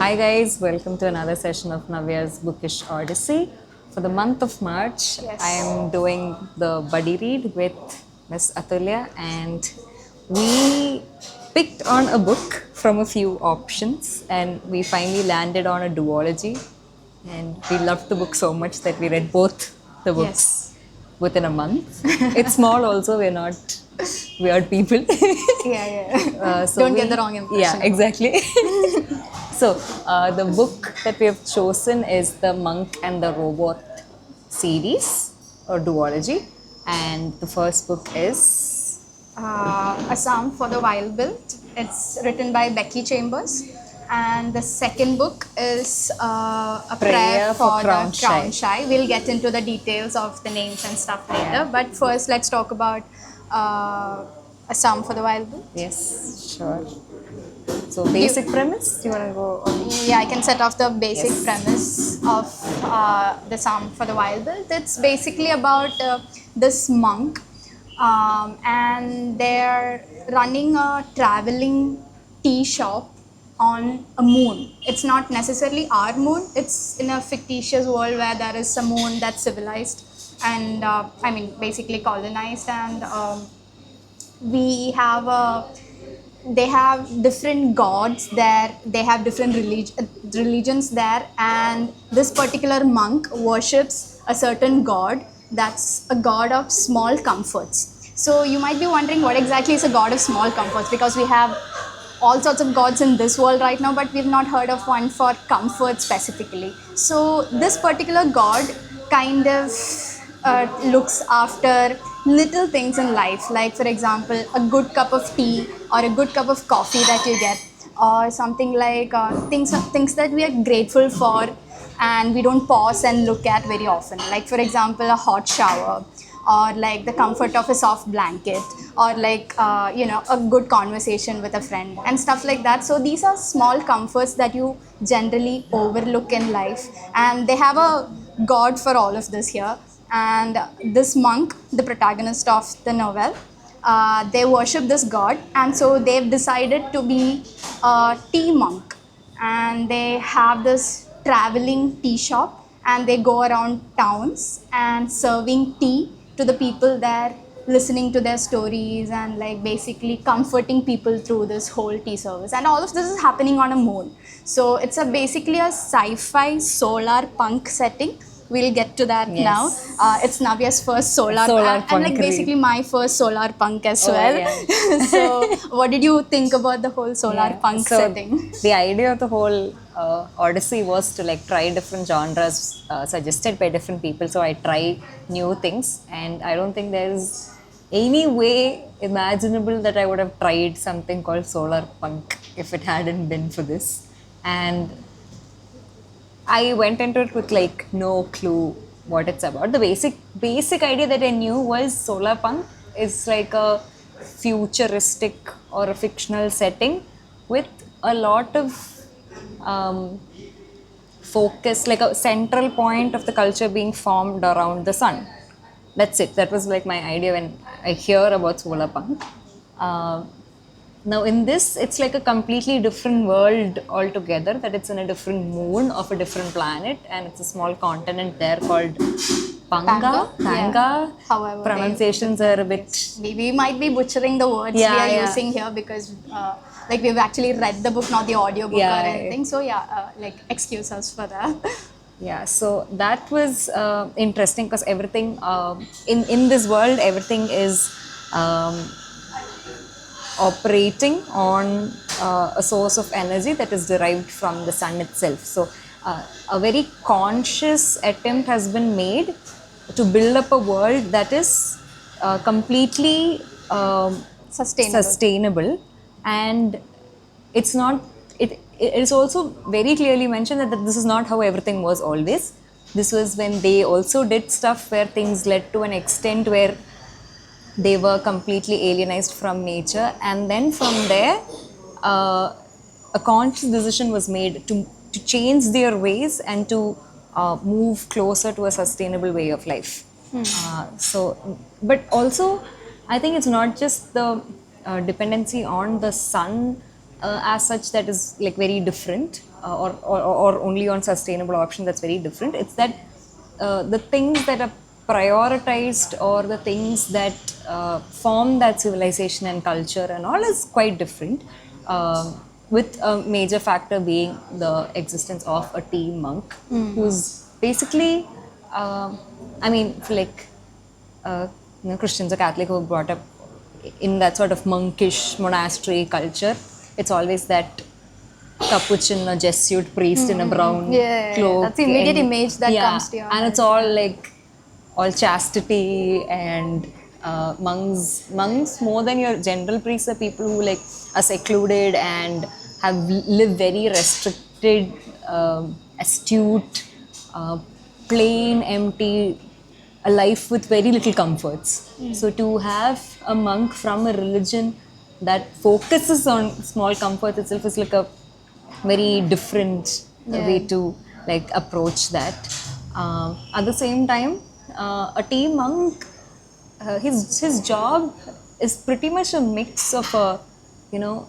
Hi guys, welcome to another session of Navya's Bookish Odyssey. For the month of March, Yes. I am doing the buddy read with Miss Athulya, and we picked on a book from a few options and we finally landed on a duology, and we loved the book so much that we read both the books Yes. within a month. It's small also, we're not weird people. Yeah. So Don't get we- the wrong impression. Yeah, exactly. So, the book that we have chosen is the Monk and the Robot series or duology, and the first book is A Psalm for the Wild Built. It's written by Becky Chambers. And the second book is A Prayer for the Crown Shy. We'll get into the details of the names and stuff later. Yeah. But first, let's talk about A Psalm for the Wild Built. Yes, sure. So, basic premise. Do you want to go on? Yeah, I can set off the basic Yes. premise of the Psalm for the Wild Built. It's basically about this monk, and they're running a traveling tea shop on a moon. It's not necessarily our moon, it's in a fictitious world where there is a moon that's civilized and, basically colonized, and we have a they have different gods there, they have different religions there, and this particular monk worships a certain god that's a god of small comforts. So you might be wondering what exactly is a god of small comforts, because we have all sorts of gods in this world right now, but we've not heard of one for comfort specifically. So this particular god kind of looks after little things in life, like for example a good cup of tea or a good cup of coffee that you get, or something like things that we are grateful for and we don't pause and look at very often, like for example a hot shower, or like the comfort of a soft blanket, or like a good conversation with a friend and stuff like that. So these are small comforts that you generally overlook in life, and they have a god for all of this here. And this monk, the protagonist of the novel, they worship this god, and so they've decided to be a tea monk, and they have this traveling tea shop, and they go around towns and serving tea to the people there, listening to their stories and like basically comforting people through this whole tea service. And all of this is happening on a moon. So it's basically a sci-fi solar punk setting. We'll get to that Yes. now. It's Navya's first solar Solar and like punk basically read. my first solar punk as Oh, well. yeah. So what did you think about the whole solar Yeah. punk So, setting? the idea of the whole Odyssey was to like try different genres suggested by different people. So I try new things, and I don't think there's any way imaginable that I would have tried something called solar punk if it hadn't been for this. And I went into it with like no clue what it's about. The basic idea that I knew was solar punk is like a futuristic or a fictional setting with a lot of um, focus, like a central point of the culture being formed around the sun. That's it. That was like my idea when I hear about solar punk. Uh, Now, in this, it's like a completely different world altogether, that it's in a different moon of a different planet, and it's a small continent there called Panga. Yeah. However, Pronunciations are a bit. we might be butchering the words Yeah, we are yeah. using here, because like we've actually read the book, not the audio book Yeah, or yeah. anything. So yeah, like excuse us for that. Yeah, so that was interesting because everything in this world, everything is operating on a source of energy that is derived from the sun itself. So, a very conscious attempt has been made to build up a world that is completely sustainable, and it's not. It is also very clearly mentioned that this is not how everything was always. This was when they also did stuff where things led to an extent where they were completely alienized from nature, and then from there a conscious decision was made to change their ways and to move closer to a sustainable way of life. But also I think it's not just the dependency on the sun as such that is like very different, or only on sustainable option that's very different. It's that the things that are prioritized, or the things that form that civilization and culture and all, is quite different. With a major factor being the existence of a tea monk, who's basically, I mean, like Christians or Catholic who are brought up in that sort of monkish monastery culture, it's always that capuchin or Jesuit priest in a brown cloak. That's the immediate and, image that comes to your and mind. it's all like all chastity, and monks more than your general priests are people who like are secluded and have lived very restricted, astute, uh, plain, empty, a life with very little comforts. So to have a monk from a religion that focuses on small comforts itself is like a very different way to like approach that. At the same time, a tea monk, his job is pretty much a mix of a, you know,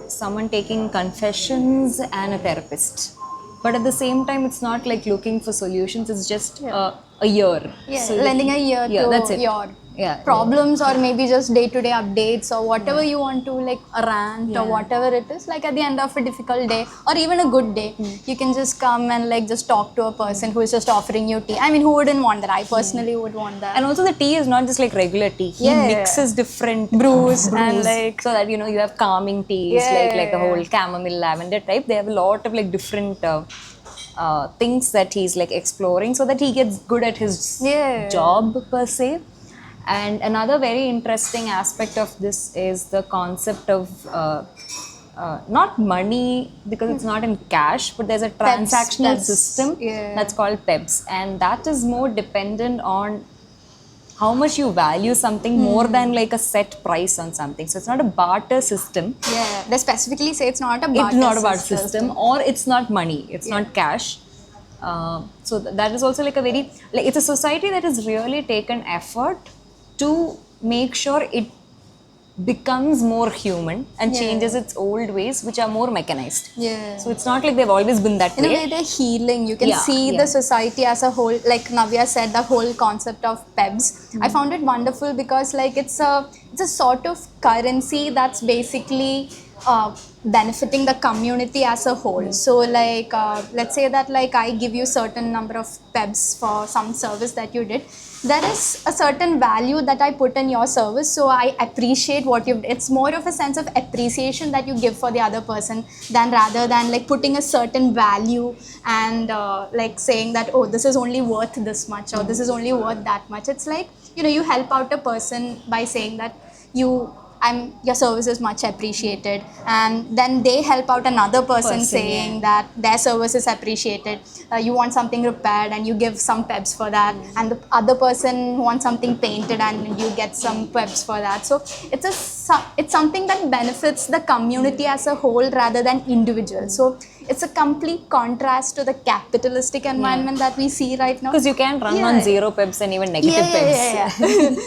someone taking confessions and a therapist. But at the same time, it's not like looking for solutions. It's just a year. So Lending a ear yeah, to that's it. your Yeah. problems, or maybe just day-to-day updates, or whatever you want to like rant or whatever it is. Like at the end of a difficult day or even a good day, you can just come and like just talk to a person who is just offering you tea. I mean, who wouldn't want that? I personally would want that. And also the tea is not just like regular tea. He mixes different brews and like, so that you know you have calming teas, like the whole chamomile lavender type. They have a lot of like different things that he's like exploring, so that he gets good at his job per se. And another very interesting aspect of this is the concept of not money, because it's not in cash, but there's a transactional system that's called PEBS, and that is more dependent on how much you value something more than like a set price on something. So it's not a barter system. Yeah, they specifically say it's not a barter It's not a barter system, or it's not money. It's not cash. So that is also like a very, like, it's a society that has really taken effort to make sure it becomes more human and changes its old ways, which are more mechanized. So it's not like they've always been that way. In a way, they're healing. You can see the society as a whole. Like Navya said, the whole concept of PEBS. I found it wonderful because like it's a sort of currency that's basically benefiting the community as a whole. So like let's say that like I give you certain number of PEBS for some service that you did. There is a certain value that I put in your service, so I appreciate what you've. It's more of a sense of appreciation that you give for the other person, than rather than like putting a certain value and like saying that, oh, this is only worth this much, or this is only worth that much. It's like, you know, you help out a person by saying that your service is much appreciated, and then they help out another person saying that their service is appreciated. You want something repaired and you give some PEBS for that, and the other person wants something painted and you get some PEBS for that. So it's something that benefits the community as a whole rather than individual. So it's a complete contrast to the capitalistic environment that we see right now. Because you can run on zero PEBS and even negative PEBS.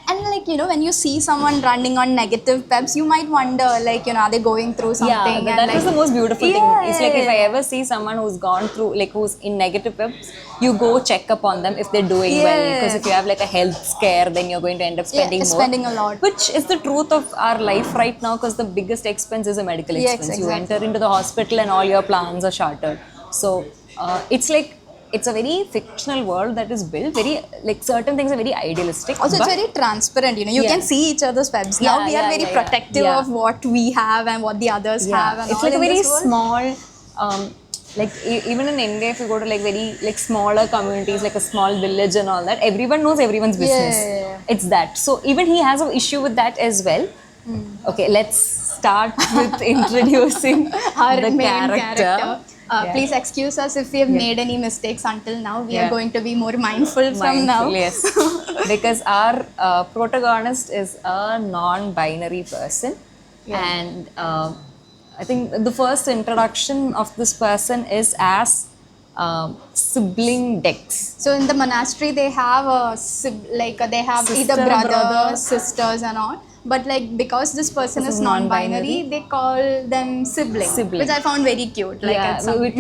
And like, you know, when you see someone running on negative PEBS, you might wonder, like, you know, are they going through something? Yeah, that is the most beautiful thing. It's like if I ever see someone who's gone through, like who's in negative PEBS, you go check up on them if they're doing well. Because if you have like a health scare, then you're going to end up spending more. Spending a lot. Which is the truth of our life right now, because the biggest expense is a medical expense. You enter into the hospital and all your plans are shattered. So it's like, it's a very fictional world that is built. Very, like, certain things are very idealistic. Also, it's very transparent. You know, you can see each other's PEBS. Now we are very protective of what we have and what the others have. And it's like a very small. Like even in India, if you go to like very like smaller communities, like a small village and all that, everyone knows everyone's business. It's that. So even he has an issue with that as well. Okay, let's start with introducing our the main character. Please excuse us if we have made any mistakes until now. We are going to be more mindful from now. Yes, because our protagonist is a non-binary person, and I think the first introduction of this person is as sibling Dex. So in the monastery, they have they have either brothers, sisters, and all. but like because this person This is is non-binary, non-binary. they call them sibling, Sibling. which I found very cute. Like Yeah, at some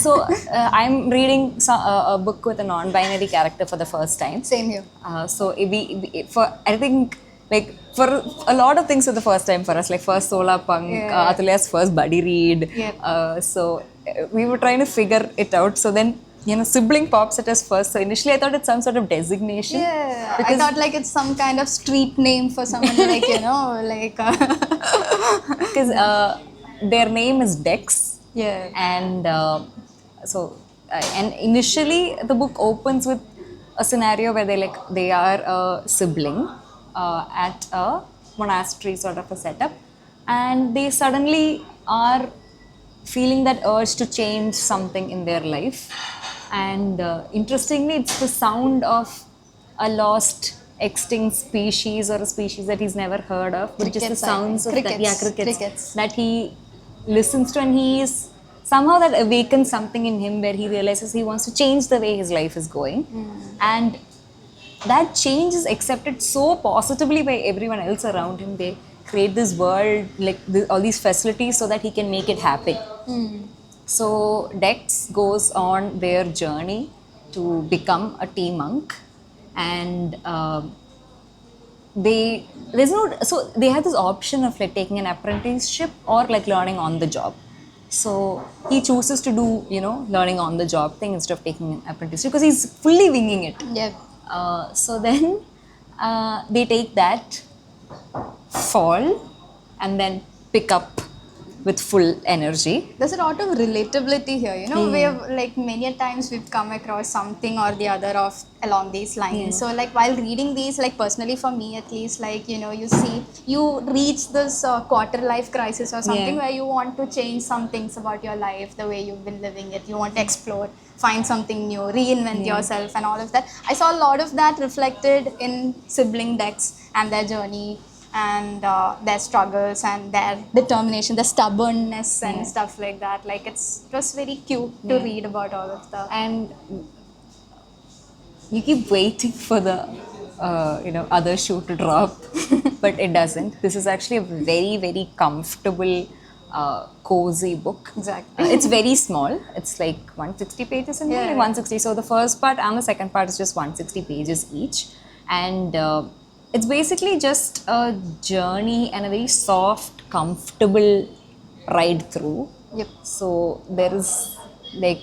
so I'm reading a book with a non-binary character for the first time. same here. So for I think like for a lot of things for the first time for us, like first Solar Punk, Yeah. Atulya's first buddy read. Yep. We were trying to figure it out. So then sibling pops at us first. So initially I thought it's some sort of designation. Yeah, I Because thought like it's some kind of street name for someone like like because their name is Dex. yeah. And and initially the book opens with a scenario where they are a sibling at a monastery sort of a setup, and they suddenly are feeling that urge to change something in their life. And interestingly, it's the sound of a lost extinct species or a species that he's never heard of, but just the Crickets, I think. sounds of that, yeah, Crickets. crickets, that he listens to, and he is somehow that awakens something in him where he realizes he wants to change the way his life is going. And that change is accepted so positively by everyone else around him. They create this world, like all these facilities, so that he can make it happen. So Dex goes on their journey to become a tea monk, and they have this option of like taking an apprenticeship or like learning on the job. So he chooses to do learning on the job thing instead of taking an apprenticeship because he's fully winging it. Yeah. So then they take that, fall, and then pick up with full energy. There's a lot of relatability here. We have like many a times we've come across something or the other of along these lines. So like while reading these, like personally for me at least, like you reach this quarter life crisis or something where you want to change some things about your life, the way you've been living it. You want to explore, find something new, reinvent yourself, and all of that. I saw a lot of that reflected in sibling Dex and their journey, and their struggles and their determination, the stubbornness and stuff like that. Like it was very cute to read about all of that. And you keep waiting for the other shoe to drop, but it doesn't. This is actually a very, very comfortable, cozy book. Exactly. It's very small. It's like 160 pages in there, like 160. So the first part and the second part is just 160 pages each, and it's basically just a journey and a very soft, comfortable ride through. Yep. So there is like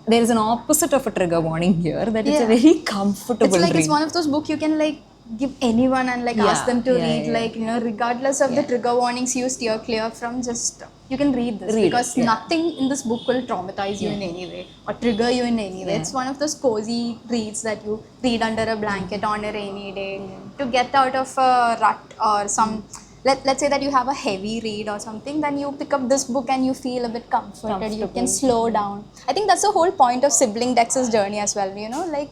there is an opposite of a trigger warning here, that it's a very comfortable It's like read. it's one of those books you can like give anyone and like ask them to read. Like regardless of the trigger warnings you steer clear from, just you can read this because nothing in this book will traumatize you in any way or trigger you in any way. It's one of those cozy reads that you read under a blanket on a rainy day to get out of a rut or some. Let's say that you have a heavy read or something, then you pick up this book and you feel a bit comforted. You can slow down. I think that's the whole point of sibling Dex's journey as well. Like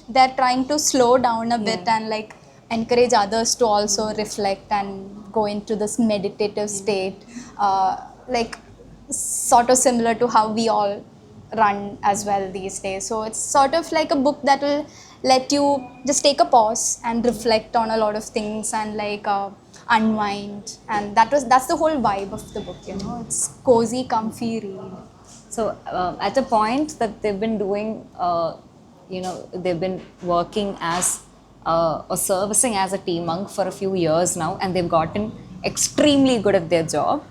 they're trying to slow down a bit and like encourage others to also reflect and go into this meditative state, like sort of similar to how we all run as well these days. So it's sort of like a book that will let you just take a pause and reflect on a lot of things and like unwind, and that's the whole vibe of the book. It's cozy, comfy read. So at a point that they've been doing, they've been working as or servicing as a tea monk for a few years now, and they've gotten extremely good at their job.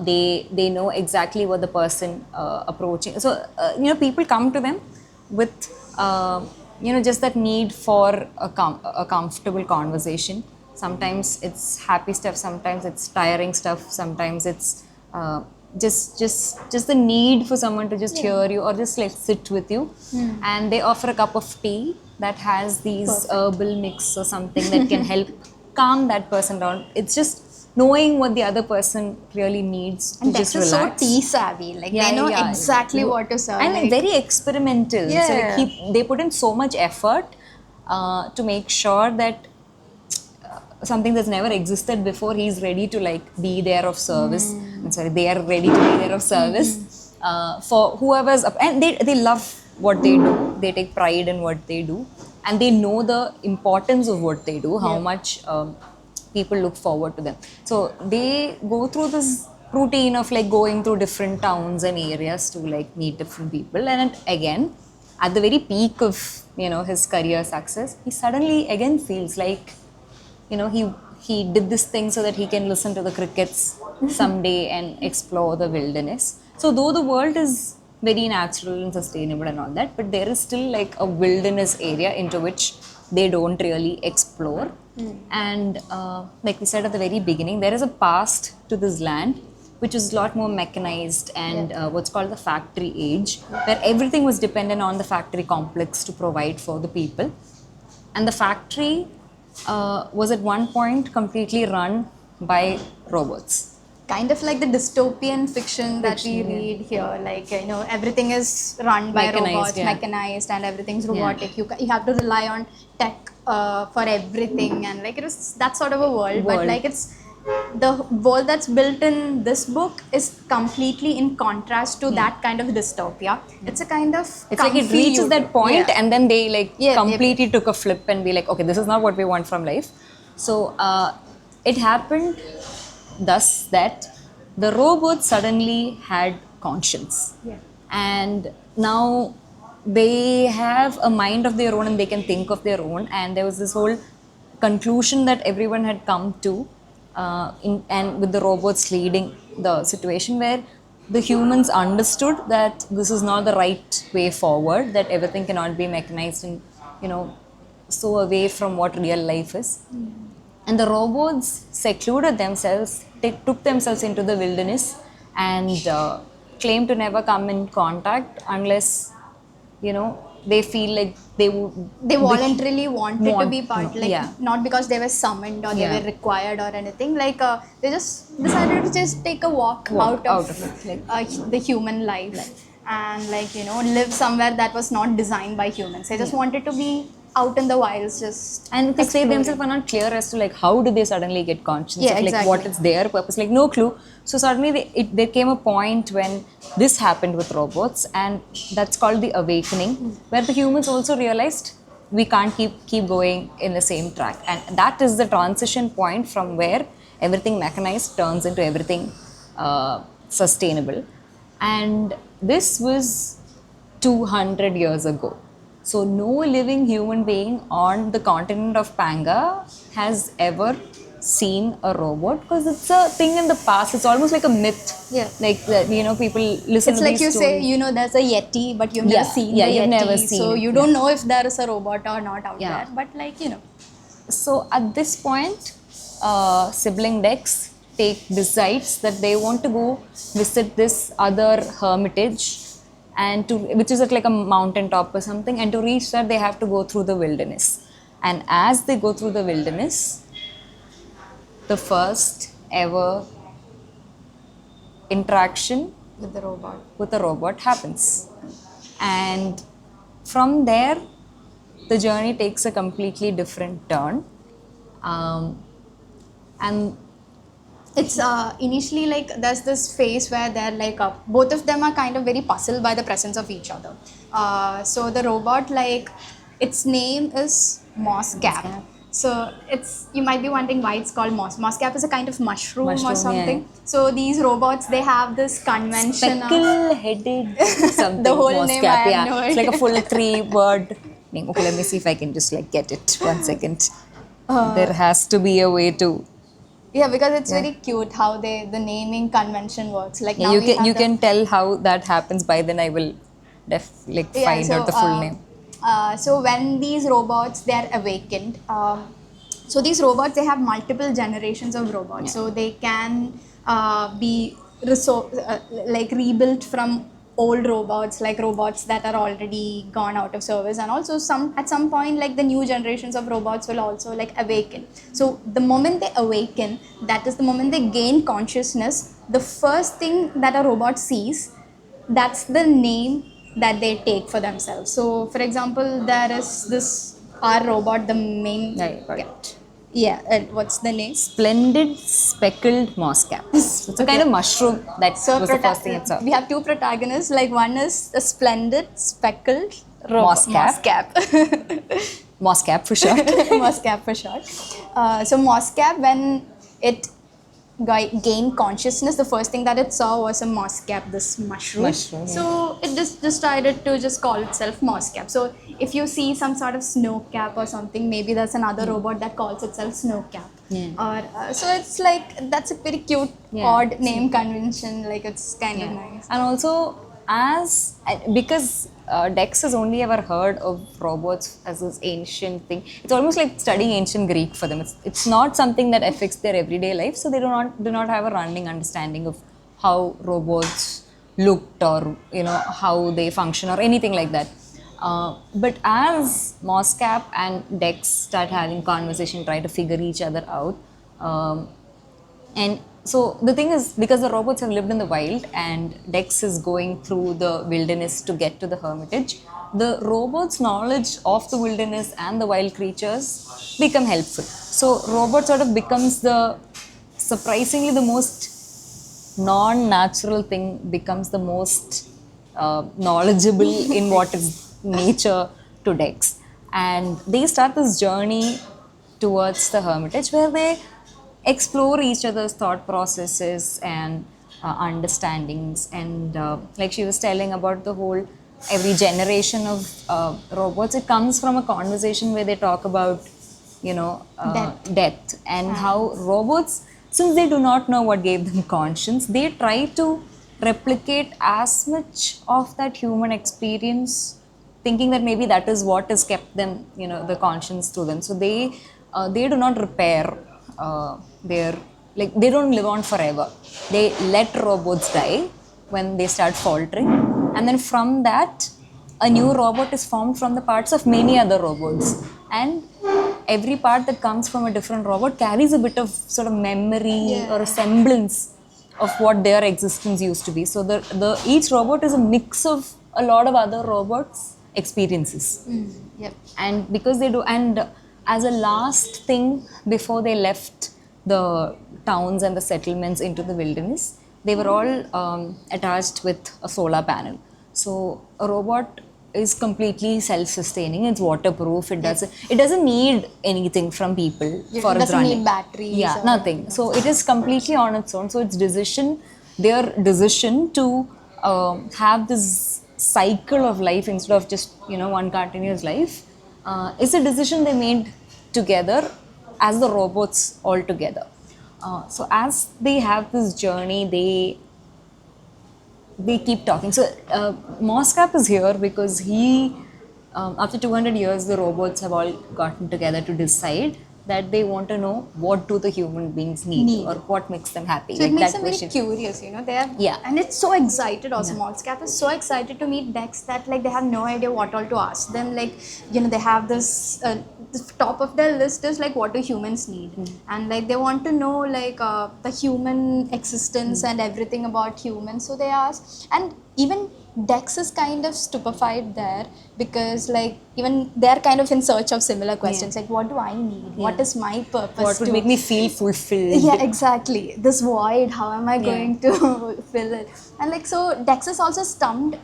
They know exactly what the person approaching. So people come to them with just that need for a comfortable conversation. Sometimes it's happy stuff, sometimes it's tiring stuff, sometimes it's just the need for someone to just hear you or just like sit with you. And they offer a cup of tea that has these herbal mix or something that can help calm that person down. It's just knowing what the other person really needs to And just Dex is relax. so tea savvy. Like they know exactly what to serve. And like, very experimental. So like they put in so much effort to make sure that something that's never existed before, he's ready to like be there of service. They are ready to be there of service for whoever's up. And they love what they do. They take pride in what they do. and they know the importance of what they do, how Yeah. much people look forward to them. So they go through this routine of like going through different towns and areas to like meet different people. And again, at the very peak of his career success, he suddenly again feels like he did this thing so that he can listen to the crickets someday and explore the wilderness. So though the world is very natural and sustainable and all that, but there is still like a wilderness area into which they don't really explore. And like we said at the very beginning, there is a past to this land which is a lot more mechanized and what's called the factory age, where everything was dependent on the factory complex to provide for the people. And the factory was at one point completely run by robots. Kind of like the dystopian fiction that we read here, like everything is run by Mechanized, robots, yeah. mechanized, and everything's robotic. You have to rely on tech for everything, and like it was that sort of a world. But like it's the world that's built in this book is completely in contrast to that kind of dystopia. It's a kind of It's like it reaches that point and then they like Yeah, completely took a flip and be like, okay, this is not what we want from life. So it happened thus that the robots suddenly had conscience. Yeah. And now they have a mind of their own and they can think of their own. And there was this whole conclusion that everyone had come to, and with the robots leading the situation, where the humans understood that this is not the right way forward, that everything cannot be mechanized and so away from what real life is. And the robots secluded themselves, they took themselves into the wilderness and claimed to never come in contact unless they feel like they voluntarily wanted to be part, no, like yeah. not because they were summoned or they Yeah. were required or anything, like they just decided to just take a walk out of it, like, the human life and like live somewhere that was not designed by humans. They just wanted to be out in the wilds, just and because they exploring. themselves are not clear as to like how did they suddenly get conscious Yeah, of like exactly. what is their purpose, like no clue. So suddenly there came a point when this happened with robots, and that's called the awakening, where the humans also realized we can't keep going in the same track, and that is the transition point from where everything mechanized turns into everything sustainable. And this was 200 years ago. So no living human being on the continent of Panga has ever seen a robot, because it's a thing in the past. It's almost like a myth. Yeah. Like that, people listen It's to like these you say, stories. there's a Yeti, but you've never seen yeah, the you've Yeti, never seen so it, you don't know if there is a robot or not out Yeah. there. But like So at this point, sibling Dex decides that they want to go visit this other hermitage, and which is at like a mountain top or something, and to reach that they have to go through the wilderness. And as they go through the wilderness, the first ever interaction with the robot. with a robot happens. And from there, the journey takes a completely different turn. And It's initially like there's this phase where they're like both of them are kind of very puzzled by the presence of each other. So the robot, like its name is Moss Cap. So you might be wondering why it's called Moss. Moss Cap is a kind of mushroom or Mushroom, something. yeah. So these robots, they have this convention of speckle-headed something. The whole moss name, cap, I have yeah. no It's like a idea. full 3-word name. Okay, let me see if I can just like get it. 1 second. There has to be a way to. Yeah, because it's Yeah. very cute how the naming convention works. Like Yeah, now we have you the- can tell how that happens by then. I will find out the full name. So when these robots, they are awakened. So these robots, they have multiple generations of robots. Yeah. So they can be like rebuilt from old robots, like robots that are already gone out of service, and also at some point, like the new generations of robots will also like awaken. So the moment they awaken, that is the moment they gain consciousness. The first thing that a robot sees, that's the name that they take for themselves. So for example, there is this our robot, the main Yeah, got it. what's the name? Splendid speckled moss cap. So it's a kind of mushroom that was the first thing it saw. we have two protagonists, like one is a splendid speckled Moss cap. cap. Moscap for short. Moscap for short. So Moscap, when it gained consciousness, the first thing that it saw was a Moscap, this mushroom. Mushroom, yeah. So it just decided to just call itself Moscap. So if you see some sort of snowcap or something, maybe there's another robot that calls itself Snowcap. Yeah. Or so it's like, that's a very cute, Yeah. odd name convention. Like it's kind of Yeah. nice. And also, because Dex has only ever heard of robots as this ancient thing. It's almost like studying ancient Greek for them. It's not something that affects their everyday life, so they do not have a running understanding of how robots looked, or how they function, or anything like that. But as Moscap and Dex start having conversation, try to figure each other out. And so the thing is, because the robots have lived in the wild and Dex is going through the wilderness to get to the hermitage, the robots' knowledge of the wilderness and the wild creatures become helpful. So robot sort of becomes surprisingly the most non-natural thing, becomes the most knowledgeable in what is nature to Dex. And they start this journey towards the hermitage where they explore each other's thought processes and understandings. And like she was telling about the whole, every generation of robots, it comes from a conversation where they talk about death, and how robots, since they do not know what gave them conscience, they try to replicate as much of that human experience, thinking that maybe that is what has kept them, the conscience to them. So they do not repair their, like, they don't live on forever. They let robots die when they start faltering, and then from that a new robot is formed from the parts of many other robots, and every part that comes from a different robot carries a bit of sort of memory or a semblance of what their existence used to be. So the each robot is a mix of a lot of other robots' experiences. Yep. And because they do, and as a last thing before they left the towns and the settlements into the wilderness, they were all attached with a solar panel. So a robot is completely self-sustaining. It's waterproof. It doesn't need anything from people for It its doesn't running. need batteries. Yeah, or nothing. So it is completely on its own. So their decision to have this cycle of life instead of just one continuous life is a decision they made together as the robots all together. So as they have this journey, they keep talking. So Moscap is here because after 200 years, the robots have all gotten together to decide that they want to know what do the human beings need, or what makes them happy. So like it makes that them very question. curious, They have, Yeah. and it's so excited also. Moscap is so excited to meet Dex that like they have no idea what all to ask them. Like they have this. The top of their list is like, what do humans need, and like they want to know like the human existence and everything about humans. So they ask, and even Dex is kind of stupefied there, because like even they're kind of in search of similar questions, like what do I need? What is my purpose? What would make me feel fulfilled? Yeah, exactly. This void, how am I going to fill it? And like, so Dex is also stumped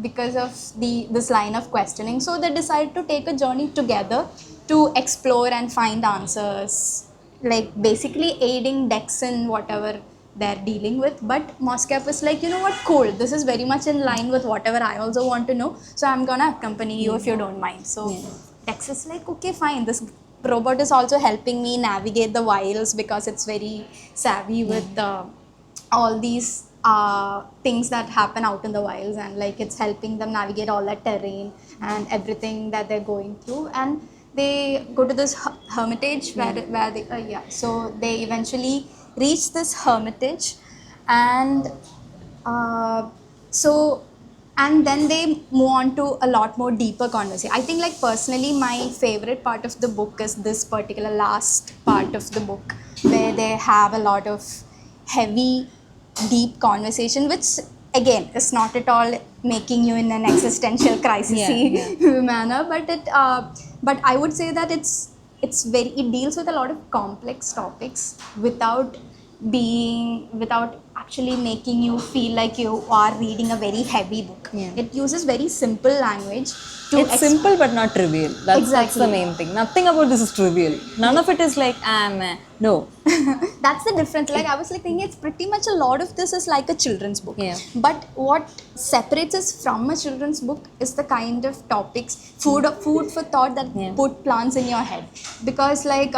because of this line of questioning. So they decide to take a journey together to explore and find answers, like basically aiding Dex in whatever they're dealing with. But Moscap is like, what, cool, this is very much in line with whatever I also want to know, so I'm gonna accompany you if you don't mind. So Dex is like, okay, fine, this robot is also helping me navigate the wilds because it's very savvy with all these things that happen out in the wilds, and like it's helping them navigate all that terrain and everything that they're going through. And they go to this hermitage where they so they eventually reach this hermitage, and so and then they move on to a lot more deeper conversation. I think like personally my favorite part of the book is this particular last part of the book, where they have a lot of heavy, deep conversation, which again is not at all making you in an existential crisis manner, but I would say that it deals with a lot of complex topics without actually making you feel like you are reading a very heavy book. Yeah. It uses very simple language to It's simple but not trivial. That's the Exactly. main thing. Nothing about this is trivial. None of it is like, meh. No. That's the difference. Like I was like thinking, it's pretty much a lot of this is like a children's book. Yeah. But what separates us from a children's book is the kind of topics, food for thought that Yeah. put plants in your head. Because like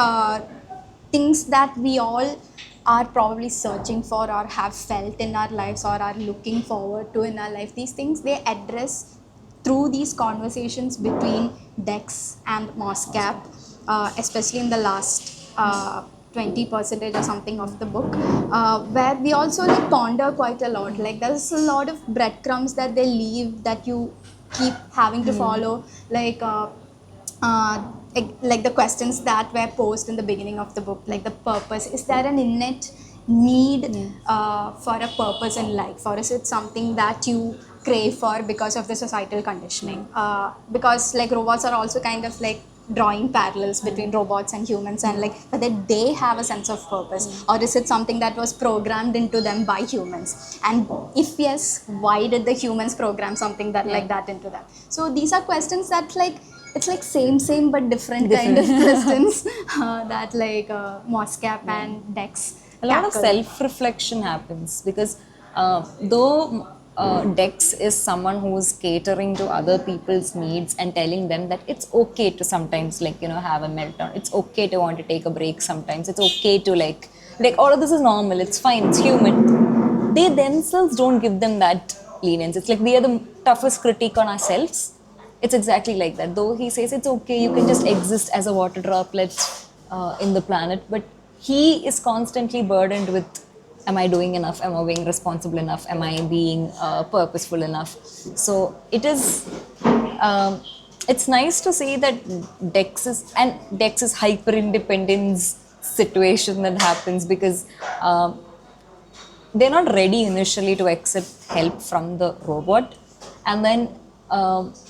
things that we all are probably searching for or have felt in our lives or are looking forward to in our life, these things they address through these conversations between Dex and Moscap, especially in the last 20% or something of the book, where we also like ponder quite a lot. Like there's a lot of breadcrumbs that they leave that you keep having to follow, like like the questions that were posed in the beginning of the book, like the purpose. Is there an innate need for a purpose in life, or is it something that you crave for because of the societal conditioning? Because like robots are also kind of like drawing parallels between robots and humans, and like whether they have a sense of purpose, or is it something that was programmed into them by humans, and if yes, why did the humans program something that like that into them? So these are questions that like it's like same but different kind of questions that like Moscap and Dex A lot of tackle. self-reflection happens because though Dex is someone who is catering to other people's needs and telling them that it's okay to sometimes like have a meltdown, it's okay to want to take a break sometimes, it's okay to like all of this is normal, it's fine, it's human. They themselves don't give them that lenience. It's like we are the toughest critique on ourselves. It's exactly like that. Though he says it's okay, you can just exist as a water droplet in the planet, but he is constantly burdened with, am I doing enough? Am I being responsible enough? Am I being purposeful enough? So it is. It's nice to see that Dex's hyper independence situation that happens because they're not ready initially to accept help from the robot, and then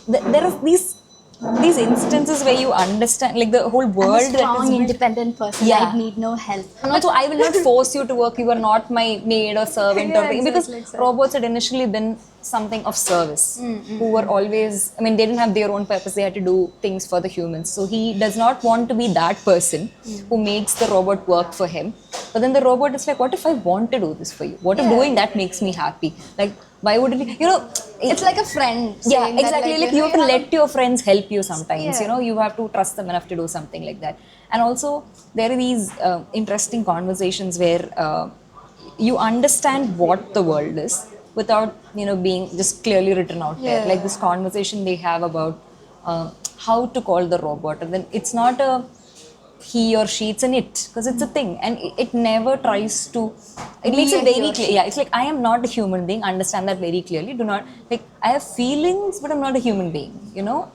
there are these instances where you understand like the whole world I'm a strong, that is built. independent person. Yeah. I need no help. And also, I will not force you to work. You are not my maid or servant Yeah, or thing. Because exactly. robots had initially been something of service, who were always. I mean, they didn't have their own purpose. They had to do things for the humans. So he does not want to be that person who makes the robot work for him. But then the robot is like, what if I want to do this for you? What if doing that makes me happy? Like, why would it? It's like a friend. Yeah, saying that, exactly. Like you have to let your friends help you sometimes. Yeah. You have to trust them enough to do something like that. And also, there are these interesting conversations where you understand what the world is without being just clearly written out there. Like this conversation they have about how to call the robot, and then it's not a he or she, it's an it, because it's a thing, and it never tries to, it makes it very clear. Yeah, it's like I am not a human being, understand that very clearly. Do not, like, I have feelings but I'm not a human being,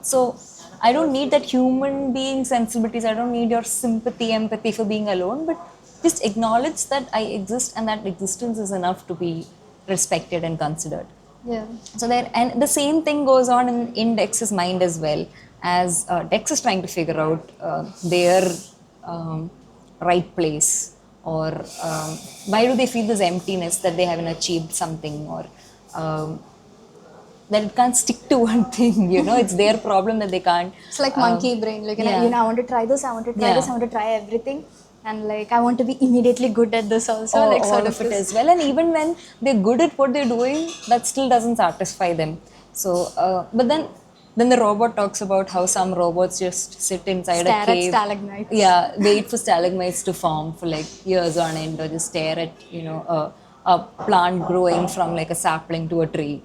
so I don't need that human being sensibilities, I don't need your sympathy, empathy for being alone, but just acknowledge that I exist and that existence is enough to be respected and considered. Yeah. So there, and the same thing goes on in Dex's mind as well, as Dex is trying to figure out their right place, or why do they feel this emptiness that they haven't achieved something, or that it can't stick to one thing. It's their problem that they can't. It's like monkey brain. Like I want to try this. I want to try this. I want to try everything. And like I want to be immediately good at this also, like all of it as well. And even when they're good at what they're doing, that still doesn't satisfy them. So, but then the robot talks about how some robots just sit inside a cave. Stare at stalagmites. Yeah, wait for stalagmites to form for like years on end, or just stare at a plant growing from like a sapling to a tree.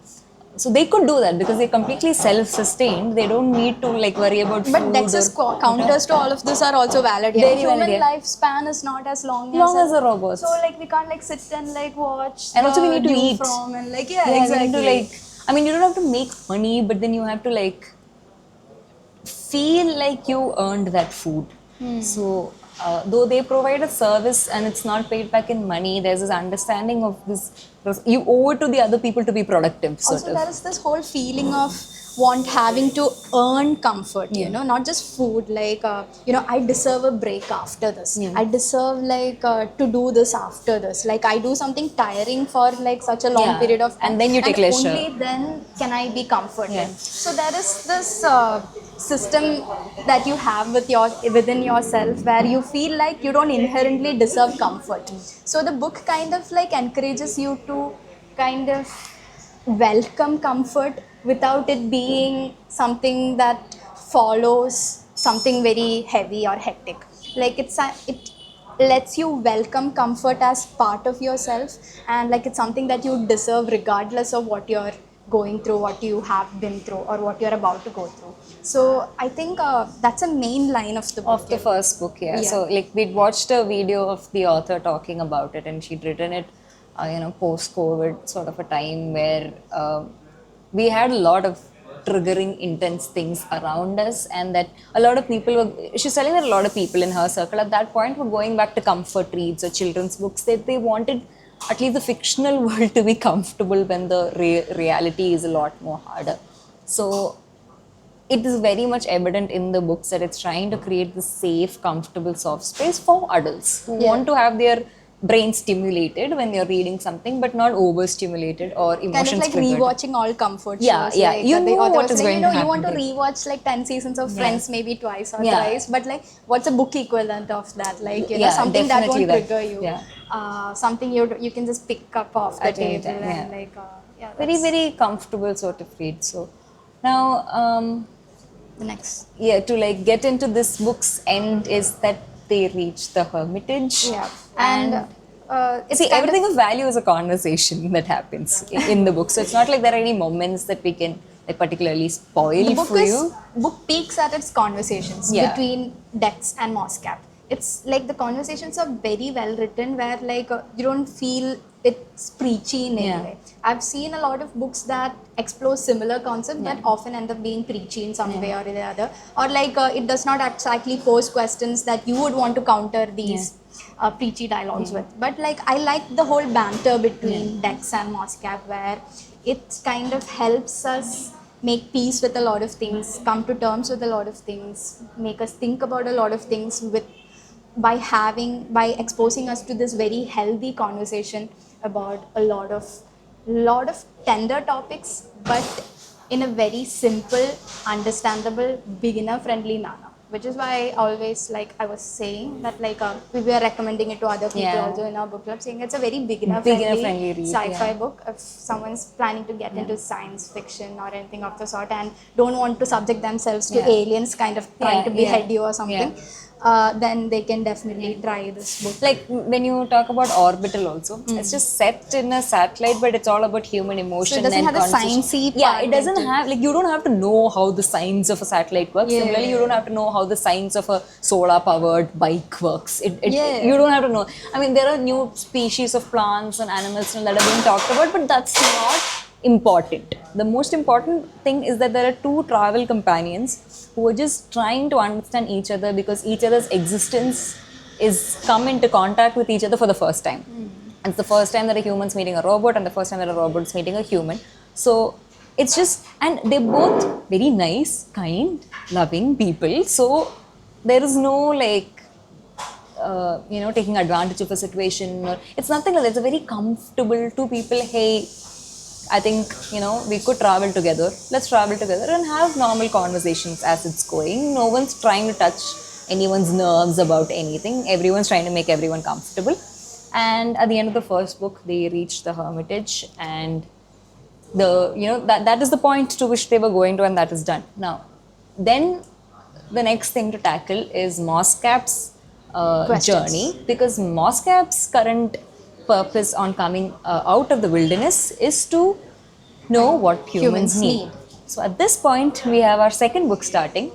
So they could do that because they're completely self-sustained. They don't need to like worry about food. But Dex's counters to all of this are also valid. Yeah. Very Human valid, yeah. lifespan is not as long as a robot. So like we can't like sit and like watch. And also we need to eat. From and like exactly. We need to, like, I mean, you don't have to make money, but then you have to like feel like you earned that food. So though they provide a service and it's not paid back in money, there's this understanding of this. You owe it to the other people to be productive. Also, there is this whole feeling of want having to earn comfort, you know, not just food, like, you know, I deserve a break after this. I deserve, like, to do this after this. Like, I do something tiring for like such a long period of time. And then you take leisure. Only then can I be comforted. Yeah. So there is this system that you have within yourself where you feel like you don't inherently deserve comfort. So the book kind of like encourages you to kind of welcome comfort without it being something that follows something very heavy or hectic. Like it lets you welcome comfort as part of yourself, and like it's something that you deserve regardless of what you're going through, what you have been through, or what you're about to go through. So I think that's a main line of the book. Of the first book, yeah. So like we'd watched a video of the author talking about it, and she'd written it, post-COVID sort of a time where we had a lot of triggering, intense things around us, and that a lot of people were. She's telling that a lot of people in her circle at that point were going back to comfort reads or children's books. That they wanted at least the fictional world to be comfortable when the reality is a lot more harder. So it is very much evident in the books that it's trying to create this safe, comfortable, soft space for adults who want to have their brain stimulated when you're reading something, but not overstimulated or emotions kind of like triggered. rewatching all comfort shows. Yeah. Like, You the know author what was is like, going to happen. you want to rewatch like 10 seasons of Friends maybe twice or thrice, but like what's a book equivalent of that? Like, you know, something that won't trigger you. Something you can just pick up off the table and like, very, very comfortable sort of read. So now, the next. To like get into this book's end is that they reach the hermitage. Yeah. And see, everything of value is a conversation that happens in the book. So it's not like there are any moments that we can like particularly spoil for you. Book peaks at its conversations between Dex and Moscap. It's like the conversations are very well written, where like you don't feel it's preachy in any way. I've seen a lot of books that explore similar concepts that often end up being preachy in some way or the other, or like it does not exactly pose questions that you would want to counter these preachy dialogues with. But like I like the whole banter between Dex and Moscap, where it kind of helps us make peace with a lot of things, come to terms with a lot of things, make us think about a lot of things by exposing us to this very healthy conversation about a lot of tender topics, but in a very simple, understandable, beginner friendly manner. Which is why I always, like I was saying, that like we were recommending it to other people also in our book club, saying it's a very beginner friendly read, sci-fi book. If someone's planning to get into science fiction or anything of the sort and don't want to subject themselves to aliens kind of trying to behead you or something, then they can definitely try this book. Like when you talk about Orbital also, it's just set in a satellite, but it's all about human emotion. So it doesn't and have a sciencey part. Yeah, it doesn't have, like you don't have to know how the science of a satellite works. Similarly, you don't have to know how the science of a solar powered bike works. You don't have to know. I mean, there are new species of plants and animals that are being talked about, but that's not important. The most important thing is that there are two travel companions who are just trying to understand each other because each other's existence is come into contact with each other for the first time. And it's the first time that a human's meeting a robot and the first time that a robot's meeting a human. So it's just, and they're both very nice, kind, loving people. So there is no like, taking advantage of a situation. Or, it's nothing like that. It's a very comfortable two people. Hey, I think, we could travel together. Let's travel together and have normal conversations as it's going. No one's trying to touch anyone's nerves about anything. Everyone's trying to make everyone comfortable. And at the end of the first book, they reached the hermitage, and that is the point to which they were going to, and that is done. Now, then the next thing to tackle is Moscap's journey, because Moscap's current purpose on coming out of the wilderness is to know what humans need. So at this point, we have our second book starting,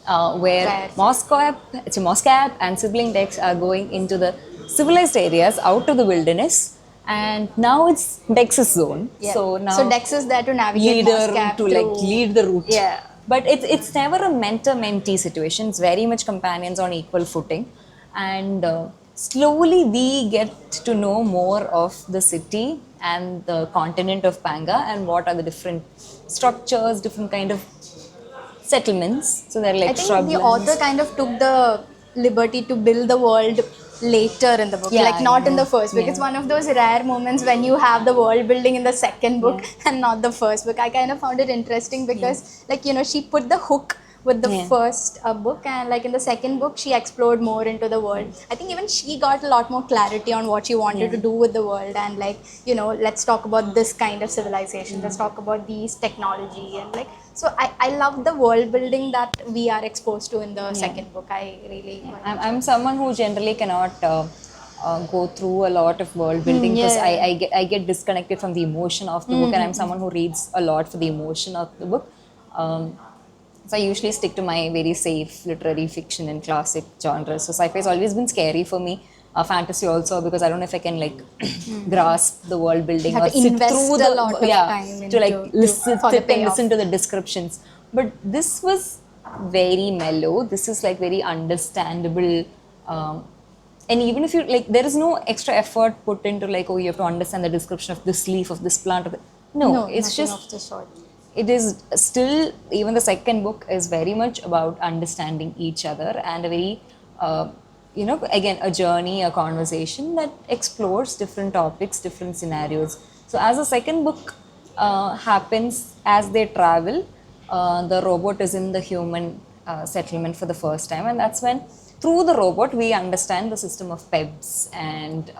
where Moscap and sibling Dex are going into the civilized areas out of the wilderness, and now it's Dex's zone. So now Dex is there to navigate Moscap to like lead the route. Yeah. But it's never a mentor-mentee situation. It's very much companions on equal footing. And slowly we get to know more of the city and the continent of Panga and what are the different structures, different kind of settlements. So they're I like think the author shrublands. kind of took the liberty to build the world later in the book, like Yeah, not in yeah, the first book. It's yeah, one of those rare moments when you have the world building in the second yeah, book and not the first book. I kind of found it interesting yeah, because, like, she put the hook with the yeah, first book, and like in the second book she explored more into the world. I think even she got a lot more clarity on what she wanted yeah. to do with the world, and like, let's talk about this kind of civilization, let's talk about these technology, and like, so I love the world building that we are exposed to in the Yeah. second book. I really Yeah. quite I'm enjoyed. someone who generally cannot go through a lot of world building because Yeah. I get disconnected from the emotion of the book, and I'm someone who reads a lot for the emotion of the book. Um, so I usually stick to my very safe literary fiction and classic genres. So sci-fi has always been scary for me. Fantasy also, because I don't know if I can like grasp the world You building have or to sit through invest a the lot of time to into like listen, for the sit and listen payoff. to the descriptions. But this was very mellow. This is like very understandable. Um, and even if you like, there is no extra effort put into like, oh, you have to understand the description of this leaf of this plant. No, No, it's nothing just of the sort. it is still, even the second book is very much about understanding each other and a very again a journey, a conversation that explores different topics, different scenarios. So as the second book happens, as they travel, the robot is in the human settlement for the first time, and that's when through the robot we understand the system of pebs and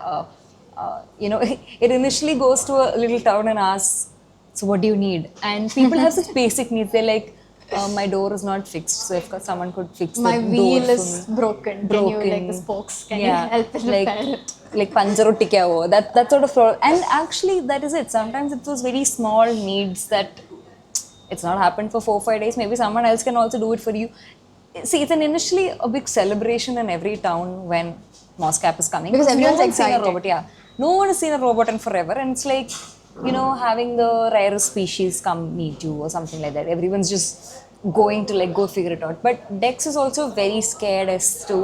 it initially goes to a little town and asks, so what do you need? And people have such basic needs. They're like, my door is not fixed, so if someone could fix the My door wheel for me. is broken. Can you, like, the Broken. spokes? Can you Yeah. help me repair it? Like panjaro tikya that sort of and actually that is it. Sometimes it's those very small needs that it's not happened for 4 5 days. Maybe someone else can also do it for you. See, it's an initially a big celebration in every town when Moscap is coming Because because no everyone's one's seen a excited. robot. Yeah, no one has seen a robot in forever, and it's like having the rarest species come meet you or something like that. Everyone's just going to like go figure it out. But Dex is also very scared as to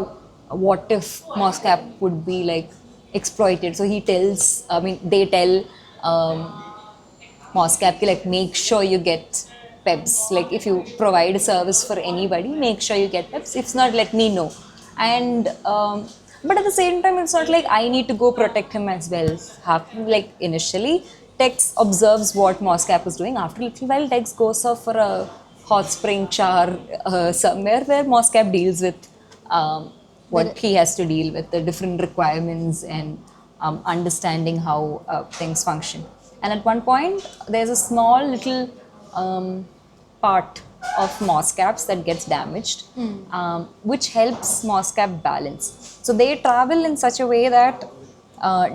what if Moscap would be like exploited. So he tells, I mean, they tell. Moscap ki like make sure you get peps. Like if you provide a service for anybody, make sure you get peps. If not, let me know. And but at the same time, it's not like I need to go protect him as well. Like initially, Tex observes what Moscap is doing. After a little while, Tex goes off for a hot spring shower somewhere where Moscap deals with There, what he has to deal with, the different requirements and understanding how things function. And at one point, there's a small little part of Moscaps that gets damaged, which helps Moscap balance. So they travel in such a way that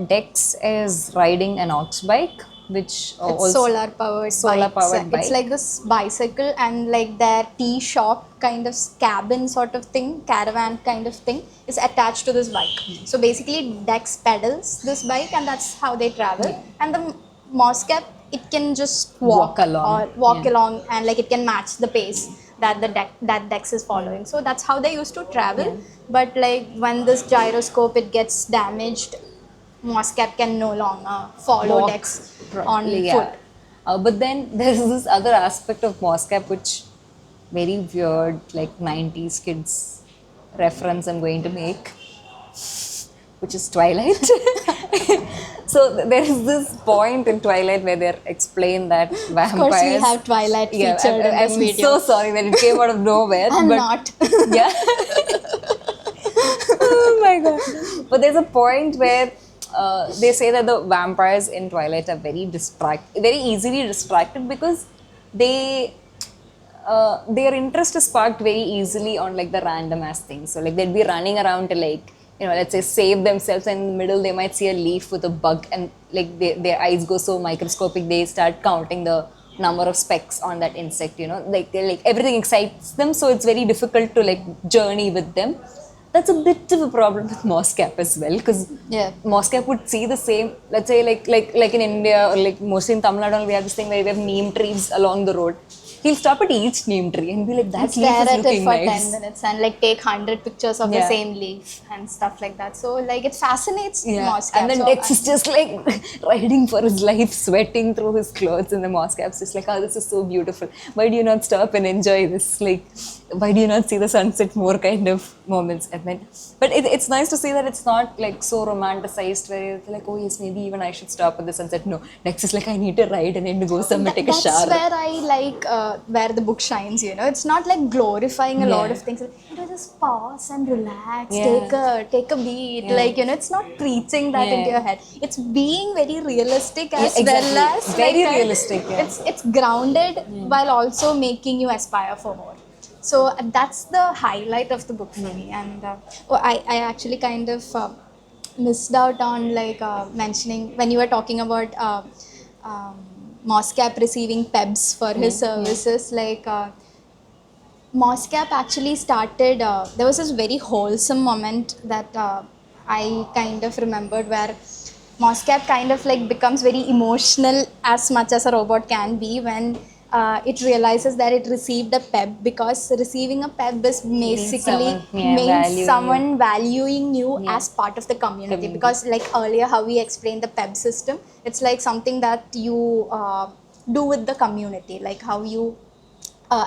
Dex is riding an ox bike, which it's also solar powered solar bikes. powered It's bike. like this bicycle and like their tea shop kind of cabin sort of thing, caravan kind of thing is attached to this bike. So basically Dex pedals this bike and that's how they travel. Yeah. And the Moscap, it can just Walk walk along. or walk Yeah. along, and like it can match the pace that that Dex is following. So that's how they used to travel. Yeah. But like when this gyroscope it gets damaged, Moscap can no longer follow Walk Dex on properly, foot. yeah. But then there's this other aspect of Moscap which very weird, like 90s kids reference I'm going to make, which is Twilight. So there is this point in Twilight where they explain that Of course, we vampires. have Twilight Yeah, featured in this I'm video. so sorry that it came out of nowhere. I'm but not. yeah. Oh my god. But there's a point where they say that the vampires in Twilight are very easily distracted because they their interest is sparked very easily on like the random ass things. So like they'd be running around to like let's say save themselves, and in the middle they might see a leaf with a bug, and like their eyes go so microscopic they start counting the number of specks on that insect. Like they like everything excites them, so it's very difficult to like journey with them. That's a bit of a problem with Moscap as well, because Yeah. Moscap would see the same. Let's say like in India or like mostly in Tamil Nadu, we have this thing where we have neem trees along the road. he'll stop at each neem tree and be like, that leaf Stare is at it looking for nice. 10 minutes and like take 100 pictures of the Yeah. same leaf and stuff like that. So like it fascinates Yeah, moss cap. and then So Dex is just like riding for his life, sweating through his clothes, and the moss cap's just like, oh, this is so beautiful. Why do you not stop and enjoy this? Like, why do you not see the sunset more kind of moments? And then, but it's nice to see that it's not like so romanticized where you're like, oh yes, maybe even I should stop at the sunset. No, Dex is like, I need to ride and I need to go somewhere, take a that's shower. where I like where the book shines. It's not like glorifying a lot Yeah. of things. It will just pause and relax, Yeah. take a beat. Yeah. Like it's not preaching that into Yeah. your head. It's being very realistic Yeah, as exactly. well as Very like realistic, yeah. it's grounded while also making you aspire for more. So that's the highlight of the book for me. And I actually kind of missed out on like mentioning when you were talking about um, Moscap receiving PEBs for his services. Like Moscap actually started. There was this very wholesome moment that I kind of remembered where Moscap kind of like becomes very emotional as much as a robot can be when it realizes that it received a PEB, because receiving a PEB is basically means someone valuing you as part of the community. Because like earlier how we explained the PEB system, it's like something that you do with the community, like how you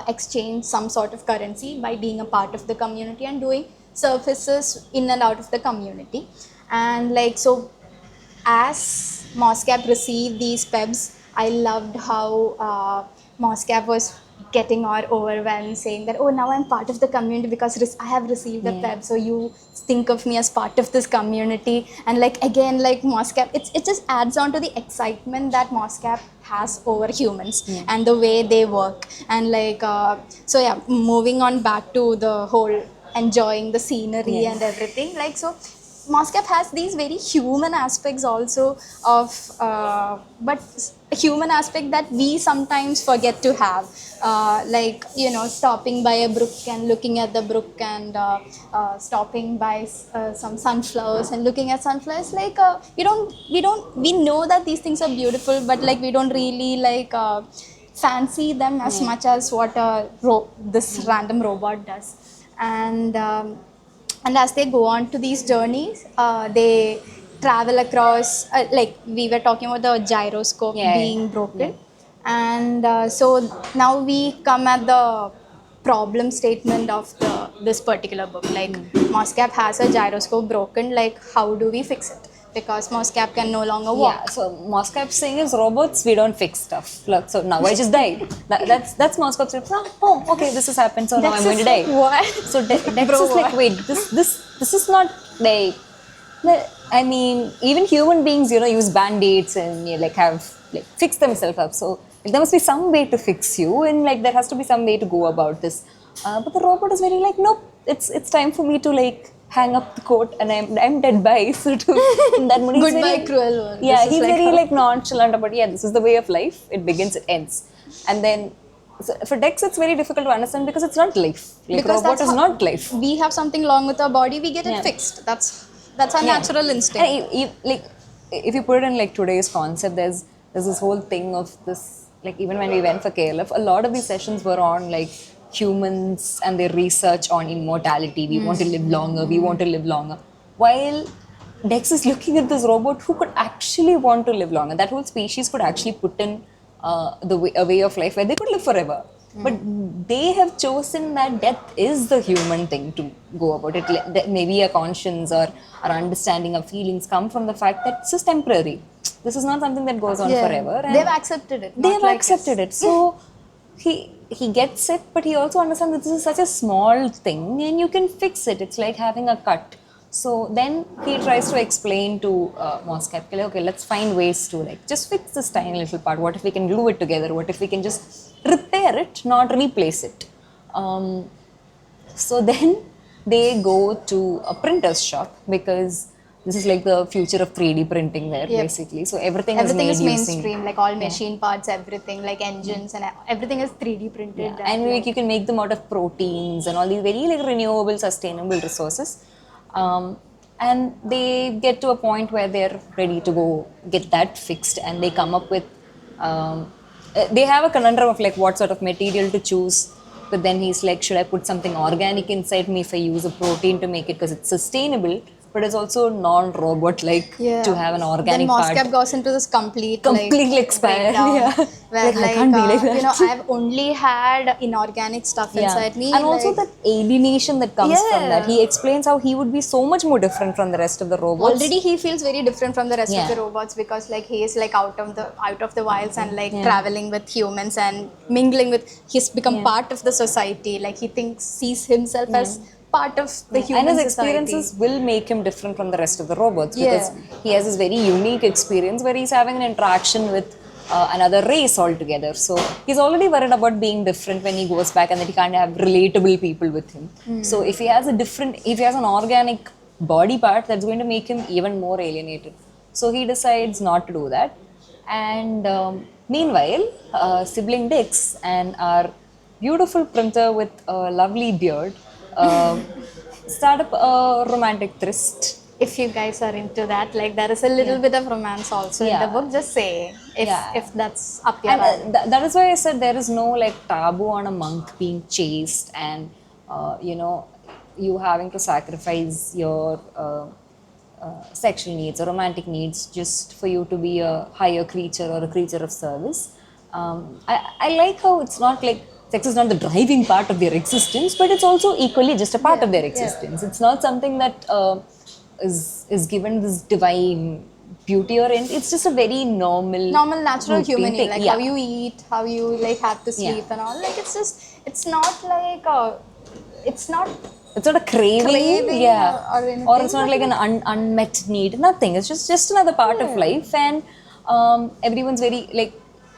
exchange some sort of currency by being a part of the community and doing services in and out of the community. And like so as Moscap received these PEBs, I loved how Moscap was getting all overwhelmed, saying that, oh, now I'm part of the community because I have received a PEB, so you think of me as part of this community. And like again, like Moscap, it just adds on to the excitement that Moscap has over humans and the way they work. And like, so yeah, moving on back to the whole enjoying the scenery and everything. Like so Moscap has these very human aspects also of, but a human aspect that we sometimes forget to have. Like, stopping by a brook and looking at the brook, and stopping by some sunflowers and looking at sunflowers. Like, we know that these things are beautiful, but like we don't really like fancy them as much as what this random robot does. And as they go on to these journeys, they travel across, like we were talking about the gyroscope being broken. And so now we come at the problem statement of this particular book. Like Moscap has a gyroscope broken, like how do we fix it? Because Moscap can no longer walk. Yeah, so Moscap's saying is robots, we don't fix stuff. Look, so now I just died. That's Moscap's saying, oh, okay, this has happened, so now I'm going to die. What? So Dex is like, wait, this is not like, I mean, even human beings, use band-aids and like have like fix themselves up. So there must be some way to fix you, and like there has to be some way to go about this. But the robot is very like, nope, it's time for me to like hang up the coat and I'm dead bye. So that money Goodbye, cruel world. Yeah, he's like very like nonchalant about, yeah, this is the way of life. It begins, it ends. And then so for Dex it's very difficult to understand because it's not life. Like because robot is not life. We have something wrong with our body, we get it fixed. That's our natural instinct. And like if you put it in like today's concept, there's this whole thing of this, like even when we went for KLF, a lot of these sessions were on like humans and their research on immortality. We want to live longer, we want to live longer. While Dex is looking at this robot who could actually want to live longer. That whole species could actually put in a way of life where they could live forever. But they have chosen that death is the human thing to go about it. Maybe a conscience or our understanding of feelings come from the fact that it's just temporary. This is not something that goes on forever. And they've accepted it. They have accepted it. So he gets it, but he also understands that this is such a small thing and you can fix it. It's like having a cut. So then he tries to explain to Moscap, okay, let's find ways to like just fix this tiny little part. What if we can glue it together? What if we can just repair it, not replace it? So then they go to a printer's shop because this is like the future of 3D printing there, basically. So everything is mainstream, like all machine parts, everything, like engines and everything is 3D printed. And like you can make them out of proteins and all these very like renewable, sustainable resources. And they get to a point where they're ready to go get that fixed, and they come up with they have a conundrum of like what sort of material to choose. But then he's like, should I put something organic inside me if I use a protein to make it because it's sustainable, but it's also non-robot like to have an Then organic part. Moscap goes into this Completely expired. breakdown, Yeah. where Like, I can't be like that. you know, I've only had inorganic stuff inside me. And also like, that alienation that comes from that. Yeah. He explains how he would be so much more different from the rest of the robots. already he feels very different from the rest of Yeah. the robots because like he is like out of the wilds and like traveling with humans and mingling with. He's become part of the society. Like he sees himself as part of the human And his society. experiences will make him different from the rest of the robots because Yeah. he has this very unique experience where he's having an interaction with another race altogether. So he's already worried about being different when he goes back and that he can't have relatable people with him. So if he has an organic body part, that's going to make him even more alienated. So he decides not to do that. And meanwhile, sibling Dix and our beautiful printer with a lovely beard start up a romantic tryst. If you guys are into that, like there is a little bit of romance also in the book. Just say if that's up your alley. And that is why I said there is no like taboo on a monk being chased and you having to sacrifice your sexual needs or romantic needs just for you to be a higher creature or a creature of service. I like how it's not like sex is not the driving part of their existence, but it's also equally just a part of their existence. It's not something that is given this divine beauty or anything. It's just a very normal Natural routine human thing. need, like how you eat, how you like have to sleep and all. Like it's not like it's not a craving, or anything, or it's not like an unmet need. Nothing. It's just another part of life, and everyone's very like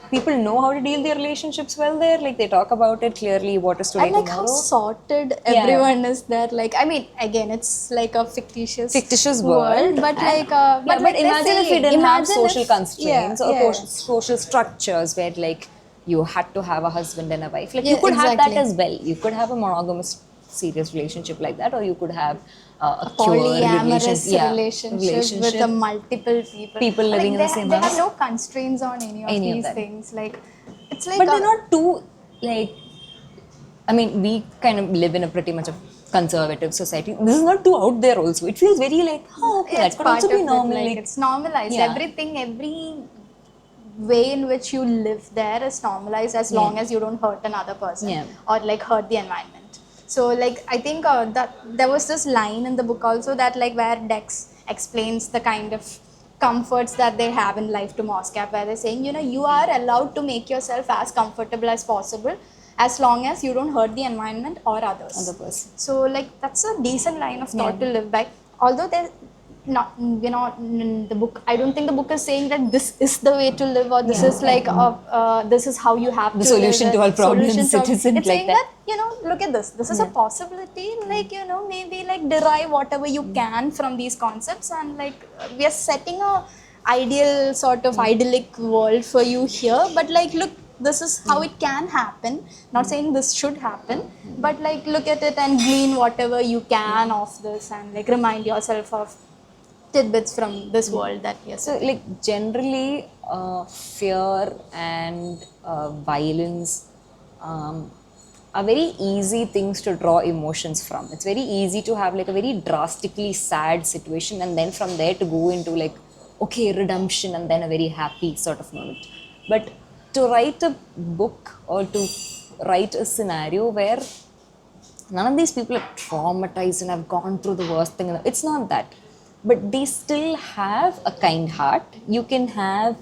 people know how to deal their relationships well there. Like they talk about it clearly. What is today, I like tomorrow. how sorted everyone is there. Like I mean, again, it's like a fictitious world, but like but imagine if we didn't have social constraints or social structures where like you had to have a husband and a wife. Like you could have that as well. You could have a monogamous serious relationship like that, or you could have a polyamorous relationship with a multiple people living in the same house. They have no constraints on any of these things. Like it's like but they're not too like I mean we kind of live in a pretty much a conservative society. This is not too out there also. It feels very like that could also be normal. Like it's normalized. Every way in which you live there is normalized as long as you don't hurt another person or like hurt the environment. So like I think that there was this line in the book also that like where Dex explains the kind of comforts that they have in life to Moscap, where they're saying, you know, you are allowed to make yourself as comfortable as possible as long as you don't hurt the environment or others. So like that's a decent line of thought to live by. Although there's not, you know, the book, I don't think the book is saying that this is the way to live or this is like this is how you have the solution to all problems. It isn't it's like saying that, you know, look at this is a possibility, like, you know, maybe like derive whatever you can from these concepts, and like we are setting a ideal sort of idyllic world for you here, but like look, this is how it can happen. Not saying this should happen, but like look at it and glean whatever you can of this, and like remind yourself of tidbits from this world that we are so like generally fear and violence are very easy things to draw emotions from. It's very easy to have like a very drastically sad situation and then from there to go into like okay, redemption, and then a very happy sort of moment. But to write a book or to write a scenario where none of these people are traumatized and have gone through the worst thing, it's not that. But they still have a kind heart. You can have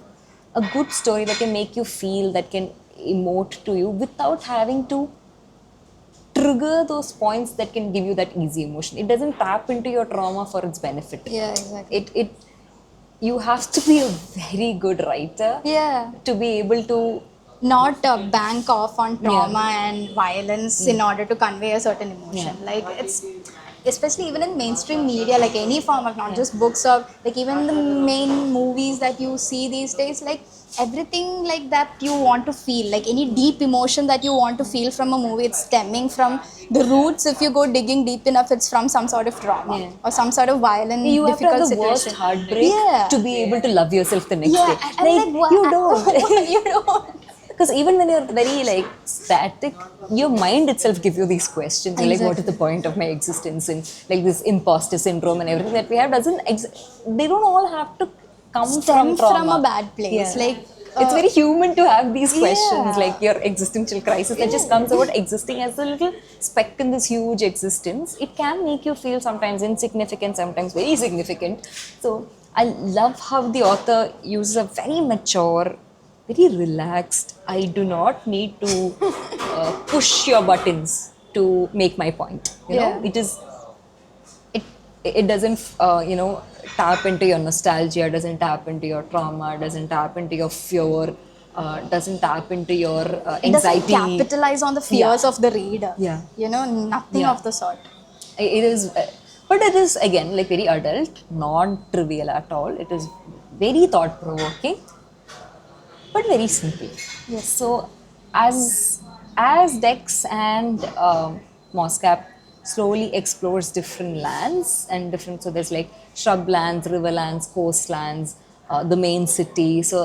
a good story that can make you feel, that can emote to you without having to trigger those points that can give you that easy emotion. It doesn't tap into your trauma for its benefit. Yeah, exactly. You have to be a very good writer to be able to not bank off on trauma and violence in order to convey a certain emotion. Like it's especially even in mainstream media, like any form of not just books or like even the main movies that you see these days, like everything like that you want to feel, like any deep emotion that you want to feel from a movie, it's stemming from the roots. If you go digging deep enough, it's from some sort of trauma or some sort of violent, you have difficult to have the situation. worst heartbreak to be able to love yourself the next day. And like you don't. you don't. Because even when you're very like static, your mind itself gives you these questions. You're like, what is the point of my existence? And like this imposter syndrome and everything that we have they don't all have to come Stem from trauma. from a bad place. Yeah. Like, It's very human to have these questions, Yeah. like your existential crisis that just comes about existing as a little speck in this huge existence. It can make you feel sometimes insignificant, sometimes very significant. So I love how the author uses a very mature, very relaxed, I do not need to push your buttons to make my point. Yeah. It it doesn't tap into your nostalgia, doesn't tap into your trauma, doesn't tap into your fear, doesn't tap into your it doesn't anxiety. capitalize on the fears Yeah. of the reader. Yeah. Nothing Yeah. of the sort. It is but it is again like very adult, not trivial at all. It is very thought provoking but very simple. Yes. So as Dex and Moscap slowly explores different lands and different, so there's like shrublands, riverlands, coastlands, the main city. So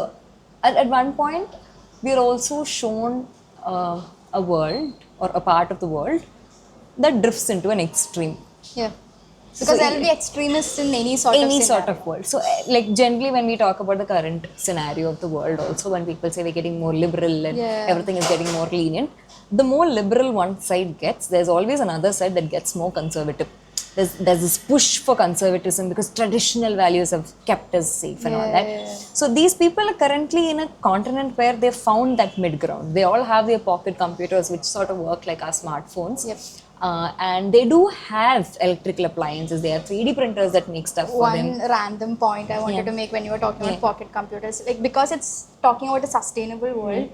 at one point, we're also shown a world or a part of the world that drifts into an extreme. Yeah. Because So there'll be extremists in any sort any of sort scenario. of world. So, like generally, when we talk about the current scenario of the world, also when people say we're getting more liberal and Yeah. everything is getting more lenient, the more liberal one side gets, there's always another side that gets more conservative. There's this push for conservatism because traditional values have kept us safe and all that. Yeah. So these people are currently in a continent where they found that mid ground. They all have their pocket computers, which sort of work like our smartphones. Yep. And they do have electrical appliances. They have 3D printers that make stuff for them. One random point I wanted Yeah. to make when you were talking Yeah. about pocket computers, like because it's talking about a sustainable world.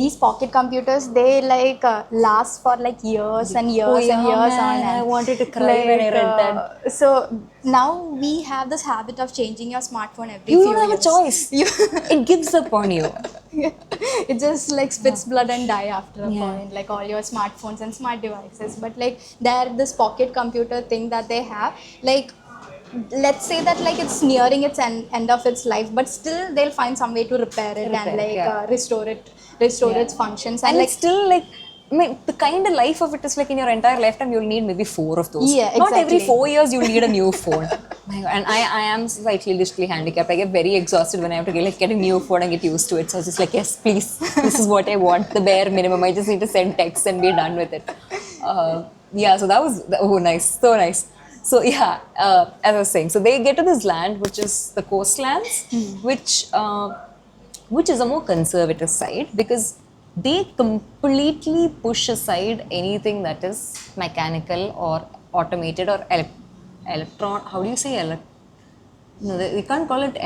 These pocket computers, they like last for like years and years Oh, and yeah, years man, on end. I wanted to cry when I read that. So now we have this habit of changing your smartphone every You few don't have a years. choice. You It gives up on you. it just like spits blood and die after a Yeah. point, like all your smartphones and smart devices. But like they're this pocket computer thing that they have, like let's say that like it's nearing its end of its life, but still they'll find some way to repair it and like Yeah. restore Yeah. its functions And and like it's still like, I mean, the kind of life of it is like in your entire lifetime, you'll need maybe 4 of those. Yeah, Not every exactly. 4 years you'll need a new phone. My God. And I am slightly digitally handicapped. I get very exhausted when I have to get a new phone and get used to it. So I was just like, yes, please, this is what I want, the bare minimum. I just need to send texts and be done with it. Yeah, so that was, oh, nice, so nice. So yeah, as I was saying, so they get to this land, which is the coastlands, which is a more conservative side because they completely push aside anything that is mechanical or automated or electron. How do you say no, we can't call it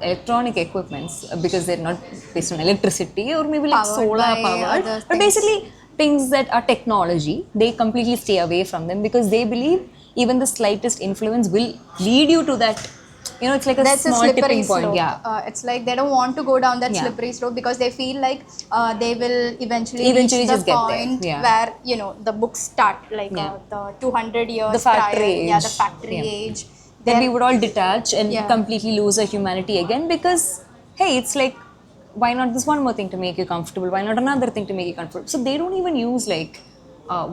electronic equipments because they're not based on electricity or maybe like Powered solar by powered. other But things. basically, things that are technology, they completely stay away from them because they believe even the slightest influence will lead you to that. It's like a that's a small slippery tipping slope. point. Yeah. It's like they don't want to go down that Yeah. slippery slope because they feel like they will eventually Eventually reach just the get there, point yeah. where the books start, like Yeah. the 200 years The factory prior, yeah, the age. factory Yeah. age. Then we They're- would all detach and Yeah. completely lose our humanity again because, hey, it's like, why not this one more thing to make you comfortable? Why not another thing to make you comfortable? So they don't even use like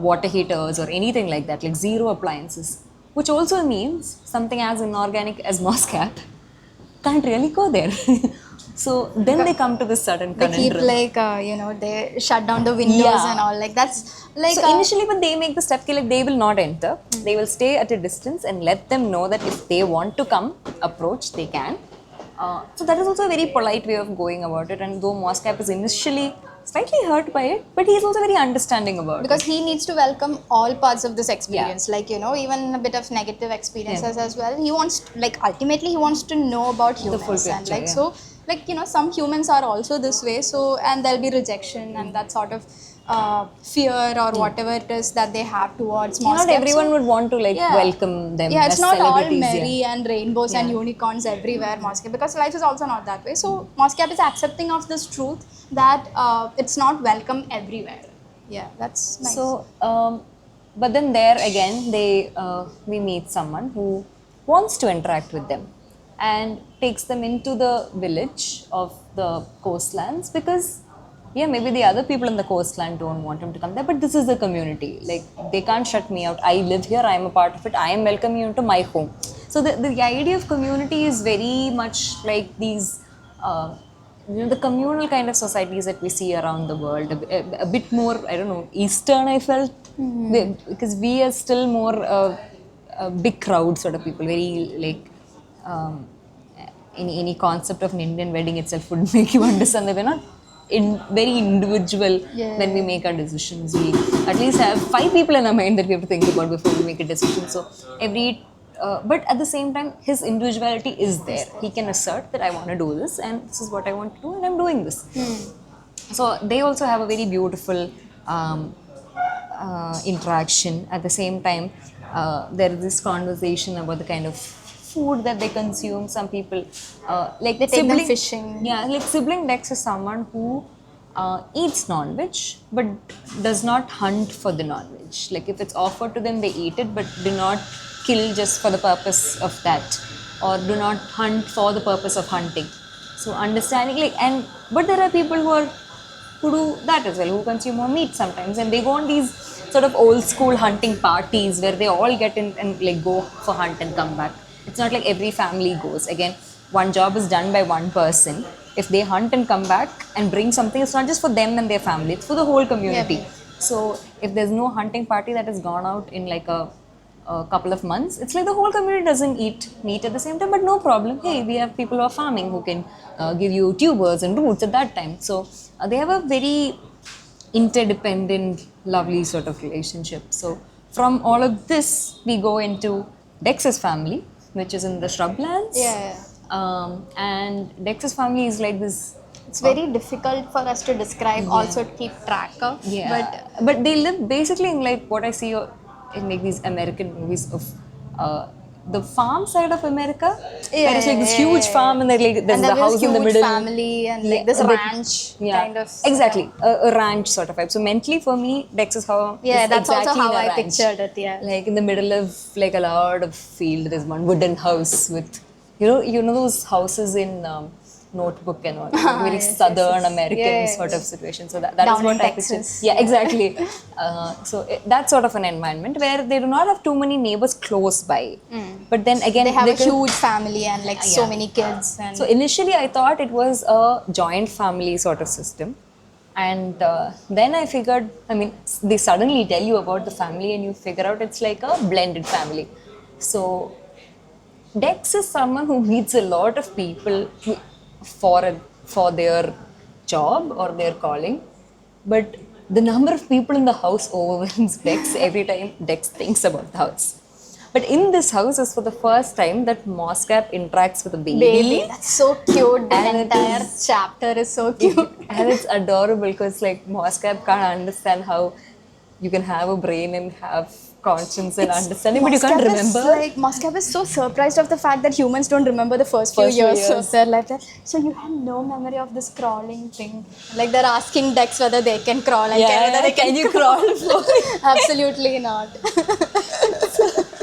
water heaters or anything like that, like zero appliances, which also means something as inorganic as moss cat can't really go there. So then they come to this sudden they keep conundrum. like they shut down the windows Yeah. and all, like that's like So initially, when they make the step, like they will not enter. They will stay at a distance and let them know that if they want to come, approach, they can. So that is also a very polite way of going about it. And though Moscap is initially slightly hurt by it, but he is also very understanding about because it. he needs to welcome all parts of this experience, like even a bit of negative experiences as well. He wants, like ultimately he wants to know about humans full and picture, like yeah. so like some humans are also this way, so and there'll be rejection and that sort of fear or whatever it is that they have towards Not Moscow. everyone would want to like Yeah. welcome them. Yeah, it's as not all celebrities, merry yeah. and rainbows and Yeah. unicorns everywhere, Moscow, because life is also not that way. So Moscow is accepting of this truth that it's not welcome everywhere. Yeah, that's nice. So, but then there again, we meet someone who wants to interact with them and takes them into the village of the coastlands because yeah, maybe the other people in the coastline don't want him to come there, but this is the community. Like, they can't shut me out. I live here, I am a part of it, I am welcoming you into my home. So the idea of community is very much like these, the communal kind of societies that we see around the world, a bit more, I don't know, Eastern, I felt, because we are still more a big crowd sort of people, very like, any concept of an Indian wedding itself would make you understand that we're not very individual when we make our decisions. We at least have 5 people in our mind that we have to think about before we make a decision. So but at the same time, his individuality is there. He can assert that I want to do this, and this is what I want to do, and I'm doing this. So they also have a very beautiful interaction. At the same time, there is this conversation about the kind of food that they consume. Some people like They take them fishing. Yeah, like sibling Dex is someone who eats non-veg but does not hunt for the non-veg. Like if it's offered to them, they eat it, but do not kill just for the purpose of that, or do not hunt for the purpose of hunting. So understanding, like, but there are people who do that as well, who consume more meat sometimes, and they go on these sort of old school hunting parties where they all get in and like go for hunt and come back. It's not like every family goes. Again, one job is done by one person. If they hunt and come back and bring something, it's not just for them and their family, it's for the whole community. Yeah. So if there's no hunting party that has gone out in like a couple of months, it's like the whole community doesn't eat meat at the same time, but no problem. Hey, we have people who are farming who can give you tubers and roots at that time. So they have a very interdependent, lovely sort of relationship. So from all of this, we go into Dex's family, which is in the shrublands. Yeah. And Dex's family is like this. It's very difficult for us to describe, also to keep track of. Yeah. But they live basically in like what I see in like these American movies of the farm side of America. There is like this huge farm, and there's the house in the middle. Family and like this ranch kind of. Exactly, a ranch sort of vibe. So mentally for me, Dex is how. Yeah, that's exactly also how I ranch. pictured it. Yeah. Like in the middle of like a lot of field, there's one wooden house with, you know those houses in Notebook and all, very yes, southern yes. American sort of situation. So that Down is what in I picture. Texas. Yeah, exactly. That's sort of an environment where they do not have too many neighbors close by. But then again, They have a huge family and like so many kids. And so initially I thought it was a joint family sort of system. And then I figured, I mean, they suddenly tell you about the family and you figure out it's like a blended family. So Dex is someone who meets a lot of people for their job or their calling, but the number of people in the house overwhelms Dex every time Dex thinks about the house. But in this house is for the first time that Moscap interacts with a baby. That's so cute. The And entire chapter is so cute. And it's adorable because like Moscap can't understand how you can have a brain and have conscience and understanding, but you can't remember. Moscap is so surprised of the fact that humans don't remember the first few years of their life. So you have no memory of this crawling thing. Like they're asking Dex whether they can crawl. And whether they can you crawl? Absolutely not.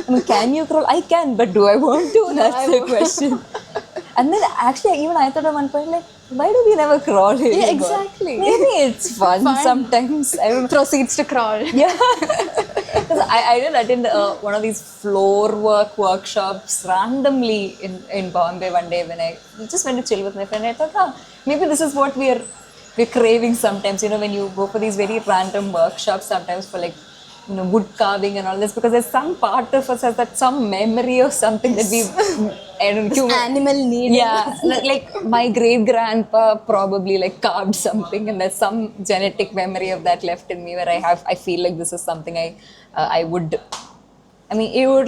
I mean, can you crawl? I can, but do I want to? That's the question. And then actually, even I thought at one point, like, why do we never crawl here? Yeah, exactly. Maybe it's fun sometimes. I don't know. Proceeds to crawl. Yeah. Because I did attend one of these floor work workshops randomly in Bombay one day when I just went to chill with my friend. I thought, maybe this is what we're craving sometimes, when you go for these very random workshops sometimes for like, wood carving and all this, because there's some part of us has that some memory of something that we've animal need. Yeah, like my great grandpa probably like carved something, and there's some genetic memory of that left in me where I feel like this is something it would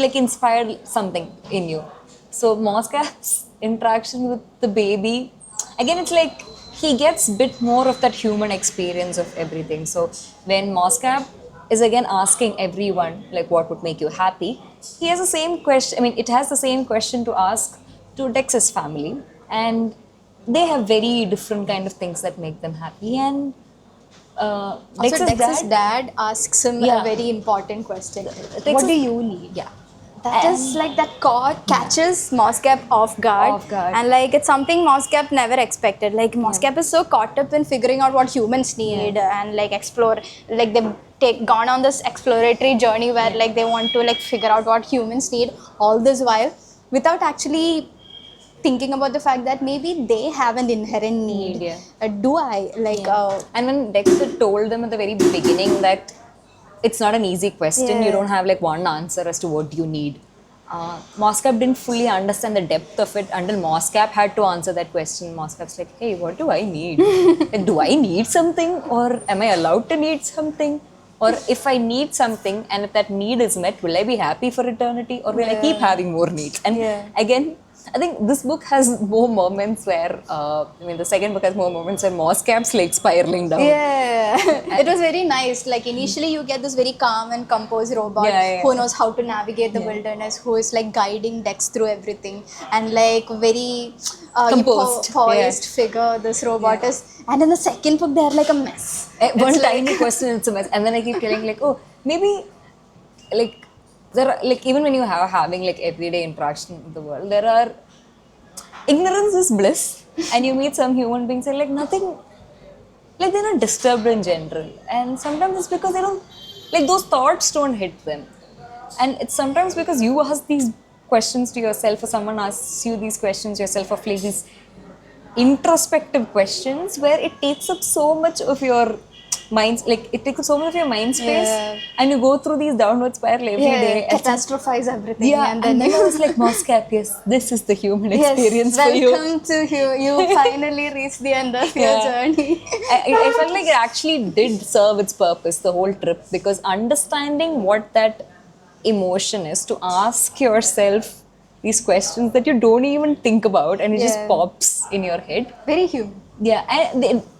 like inspire something in you. So Moscap's interaction with the baby, again, it's like he gets a bit more of that human experience of everything. So when Moscap is again asking everyone like what would make you happy, he has the same question. It has the same question to ask to Dex's family, and they have very different kind of things that make them happy. And Dex's dad asks him a very important question. What do you need? Yeah. That is like that catches Mosscap off guard. Off guard. And like it's something Mosscap never expected. Like Mosscap is so caught up in figuring out what humans need and like explore, like they've gone on this exploratory journey where like they want to like figure out what humans need all this while without actually thinking about the fact that maybe they have an inherent need. Do I? Like and when Dexter told them at the very beginning that it's not an easy question, you don't have like one answer as to what you need. Mosscap didn't fully understand the depth of it until Mosscap had to answer that question. Mosscap's like, hey, what do I need? Like, do I need something, or am I allowed to need something? Or if I need something and if that need is met, will I be happy for eternity, or will I keep having more needs? And again, I think this book has more moments where, the second book has more moments where Mosscap's like spiraling down. Yeah, it was very nice. Like initially you get this very calm and composed robot who knows how to navigate the wilderness, who is like guiding Dex through everything, and like very Composed. poised figure this robot is. And in the second book they're like a mess. One tiny question, it's a mess. And then I keep feeling like, oh, maybe like there are, like, even when you have having like everyday interaction with the world, there are ignorance is bliss, and you meet some human beings and like nothing, like they're not disturbed in general, and sometimes it's because they don't, like those thoughts don't hit them, and it's sometimes because you ask these questions to yourself, or someone asks you these questions yourself, of like these introspective questions where it takes up so much of your minds, like it takes up so much of your mind space, and you go through these downward spiral every day. Catastrophize everything. And then I was like, Mosscap, yes, this is the human experience for you. Welcome to you finally reached the end of your journey. I felt like it actually did serve its purpose, the whole trip, because understanding what that emotion is, to ask yourself these questions that you don't even think about, and it just pops in your head. Very human.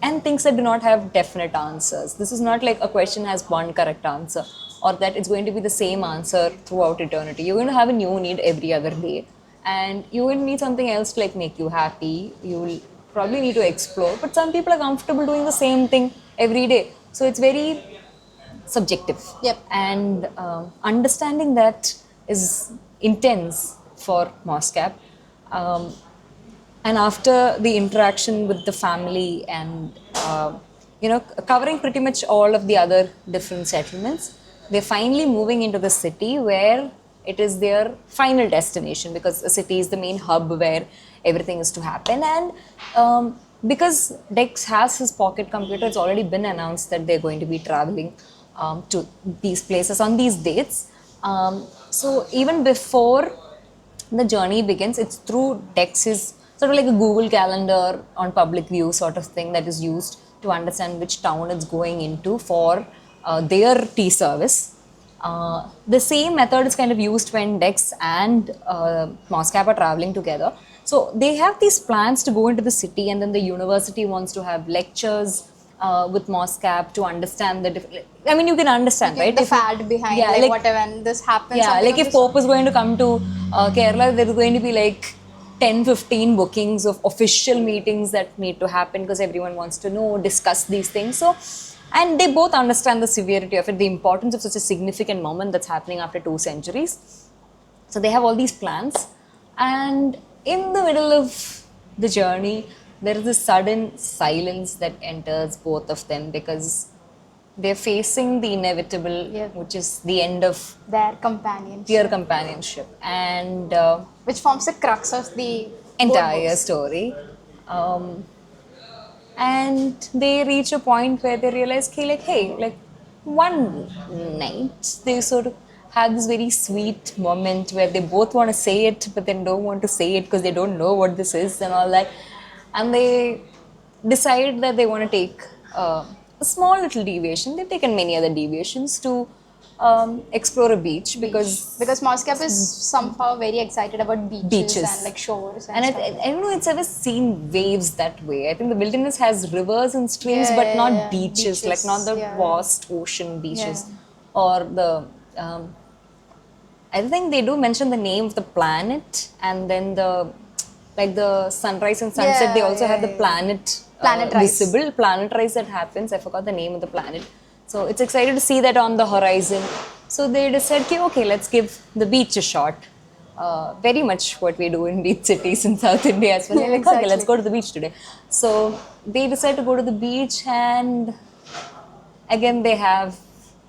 And things that do not have definite answers. This is not like a question has one correct answer, or that it's going to be the same answer throughout eternity. You're going to have a new need every other day, and you will need something else to like make you happy. You will probably need to explore, but some people are comfortable doing the same thing every day. So it's very subjective. And understanding that is intense for Mosscap. And after the interaction with the family and, covering pretty much all of the other different settlements, they're finally moving into the city where it is their final destination, because the city is the main hub where everything is to happen. And because Dex has his pocket computer, it's already been announced that they're going to be traveling to these places on these dates. So even before the journey begins, it's through Dex's sort of like a Google Calendar on public view sort of thing that is used to understand which town it's going into for their tea service. The same method is kind of used when Dex and Mosscap are traveling together. So they have these plans to go into the city, and then the university wants to have lectures with Mosscap to understand the different. I mean, you can understand, right? The fad behind like whatever, and this happens. Yeah, like if Pope is going to come to Kerala, there is going to be like 10-15 bookings of official meetings that need to happen, because everyone wants to know, discuss these things. So, and they both understand the severity of it, the importance of such a significant moment that's happening after 2 centuries. So they have all these plans, and in the middle of the journey, there is this sudden silence that enters both of them, because they're facing the inevitable, which is the end of their companionship, and which forms the crux of the entire story. And they reach a point where they realize, hey, one night they sort of have this very sweet moment where they both want to say it, but then don't want to say it because they don't know what this is and all that. And they decide that they want to take a small little deviation. They've taken many other deviations to explore a beach, because Mosscap is somehow very excited about beaches and like shores. And I don't know, it's ever seen waves that way. I think the wilderness has rivers and streams, but not beaches, like not the vast ocean beaches. Or the, I think they do mention the name of the planet, and then the sunrise and sunset, they also have the planet rise that happens. I forgot the name of the planet. So it's excited to see that on the horizon. So they decided, okay, let's give the beach a shot. Very much what we do in beach cities in South India as well. They're like, okay, let's go to the beach today. So they decide to go to the beach, and again they have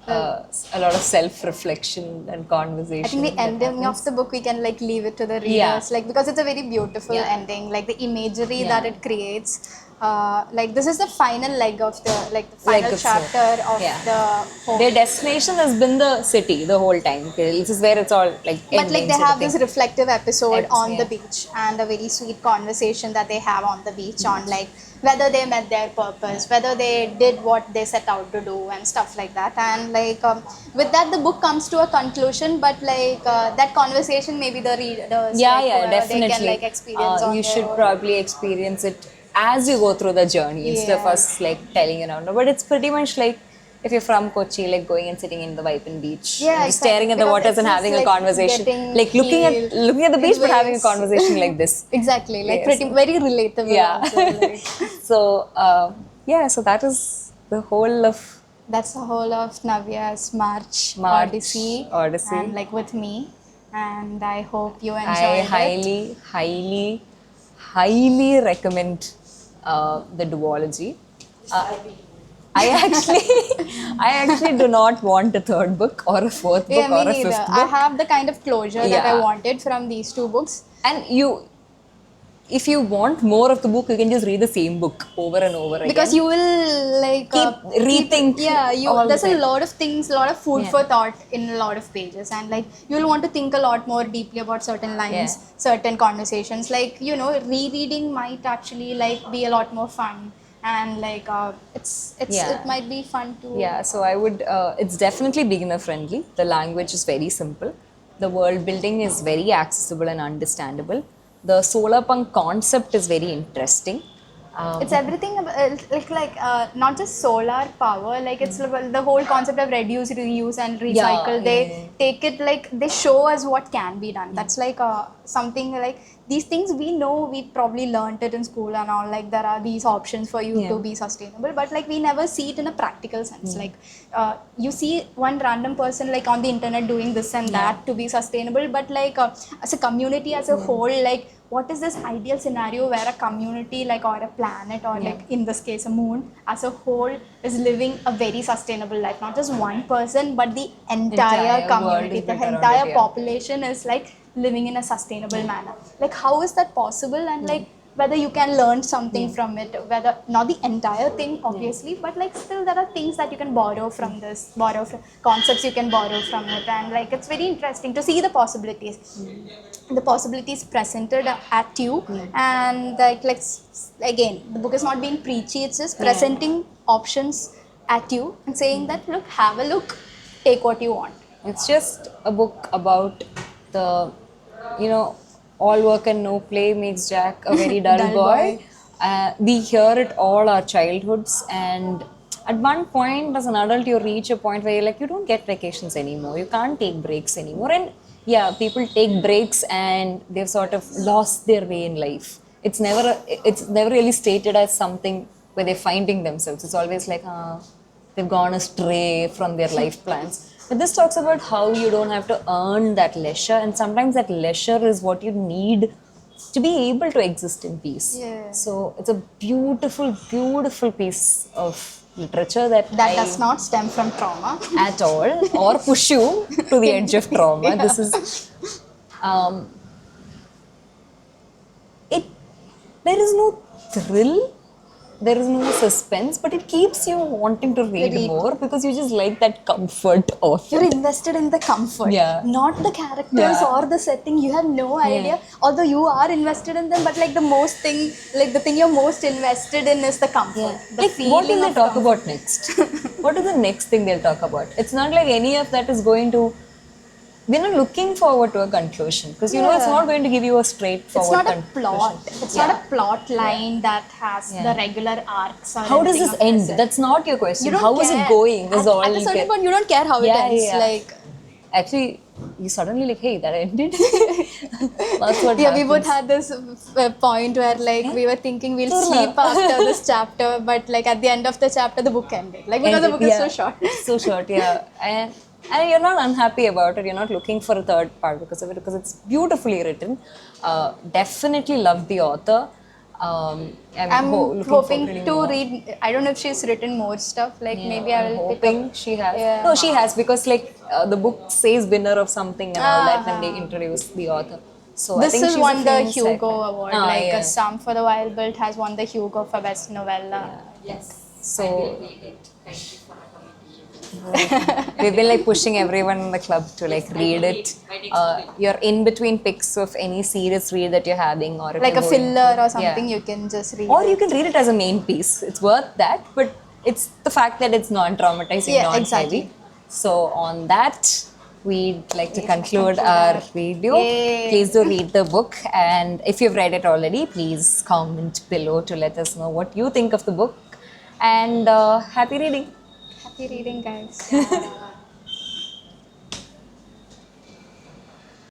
a lot of self-reflection and I conversation think the that ending of happens. the book we can like leave it to the readers, Yeah. like because it's a very beautiful Yeah. ending, like the imagery Yeah. that it creates. Like this is the final leg of the the final Like chapter of yeah. the whole. Their destination has been the city the whole time. Okay, this is where it's all like But like ending they sort of have thing. this reflective episode on the Yeah. beach and a very sweet conversation that they have on the beach on like whether they met their purpose, whether they did what they set out to do and stuff like that. And like with that the book comes to a conclusion, but like that conversation maybe the readers Yeah, like yeah, whoever they can definitely. like experience on You their should own. probably experience it as you go through the journey instead of us Yes. like telling you around. But it's pretty much like if you're from Kochi, like going and sitting in the Vipin beach and Yeah, just staring exactly. at the Because waters it's and just having a like conversation, getting like feel looking at the beach, in but having a waves. conversation like this. Exactly, like Yes. pretty very relatable Yeah. also. Like. So yeah, so that is the whole of That's the whole of Navya's March Odyssey, Odyssey. and like with me, and I hope you I enjoyed it. highly recommend the duology. Uh, I actually, I actually do not want a third book or a fourth Yeah, book me or a neither. fifth I book. have the kind of closure that I Yeah. wanted from these two books. And if you want more of the book, you can just read the same book over and over again. Because you will like Keep rethink yeah, all the there's a time. lot of things, a lot of food Yeah. for thought in a lot of pages, and like you'll want to think a lot more deeply about certain lines, Yeah. certain conversations. Like rereading might actually like be a lot more fun, and like Yeah. it might be fun to Yeah, so I would, it's definitely beginner friendly. The language is very simple. The world building is very accessible and understandable. The solar punk concept is very interesting. It's everything not just solar power, like it's the whole concept of reduce, reuse, and recycle. Yeah, They yeah, yeah. take it like they show us what can be done. That's like something like these things we know, we probably learned it in school and all. Like there are these options for you Yeah. to be sustainable, but like we never see it in a practical sense. Like you see one random person like on the internet doing this and that to be sustainable, but like as a community as a whole, like what is this ideal scenario where a community like or a planet or like in this case a moon as a whole is living a very sustainable life, not just one person but the entire Entire world community, is the built around entire it, yeah. population is like living in a sustainable manner. Like how is that possible? And like whether you can learn something from it, whether not the entire thing obviously, but like still there are things that you can borrow from this, borrow from concepts you can borrow from it, and like it's very interesting to see the possibilities, the possibilities presented at you. And like let's again, the book is not being preachy, it's just presenting options at you and saying that look, have a look, take what you want. It's just a book about the, all work and no play makes Jack a very dull, Dull boy. boy. We hear it all our childhoods, and at one point, as an adult, you reach a point where you're like, you don't get vacations anymore. You can't take breaks anymore. And yeah, people take breaks and they've sort of lost their way in life. It's never really stated as something where they're finding themselves. It's always like, they've gone astray from their life plans. But this talks about how you don't have to earn that leisure, and sometimes that leisure is what you need to be able to exist in peace. Yeah. So it's a beautiful, beautiful piece of literature that That does not stem from trauma. at all or push you to the edge of trauma. This is it. There is no thrill. There is no suspense, but it keeps you wanting to read more because you just like that comfort of You're it. invested in the comfort, Yeah. not the characters Yeah. or the setting. You have no idea. Although you are invested in them, but like the thing you're most invested in is the comfort. The Like, feeling what will they of talk comfort. about next? What is the next thing they'll talk about? It's not like any of that is going to. We're not looking forward to a conclusion because it's not going to give you a straightforward It's not a conclusion. plot. It's not a plot line that has the regular arcs. Or How does anything this of end? this. That's not your question. You don't How is care. it going? Is all At a you certain care. point, you don't care how it Yeah, ends. yeah. Like Actually, you suddenly like, hey, that ended. That's what yeah, happens. we both had this point where like we were thinking we'll Turna. sleep after this chapter, but like at the end of the chapter, the book ended. Like because the book is so short. So short, yeah. And and you're not unhappy about it. You're not looking for a third part because of it, because it's beautifully written. Definitely love the author. I'm Looking forward hoping reading to more. read. I don't know if she's written more stuff. Like Yeah, maybe I I'm will pick hoping up. she has. Yeah. No, she has, because like the book says winner of something and all that when they Uh-huh. introduce the author. So I This think has she's a won the famous Hugo sci-fi. Award. Ah, Like A yeah. Sum for the Wild Built has won the Hugo for Best Novella. Yes, So I will read it. Thank you for recommending it. we've been like pushing everyone in the club to like read it. Your in between picks of any serious read that you're having, or if Like you're a going filler through. or something, Yeah. you can just read Or it. you can read it as a main piece. It's worth that, but it's the fact that it's non-traumatizing, Yeah, non-heavy. exactly. So on that, we'd like to We shall conclude conclude our our- video. Yay. Please do read the book, and if you've read it already, please comment below to let us know what you think of the book. And happy reading. Happy reading, guys.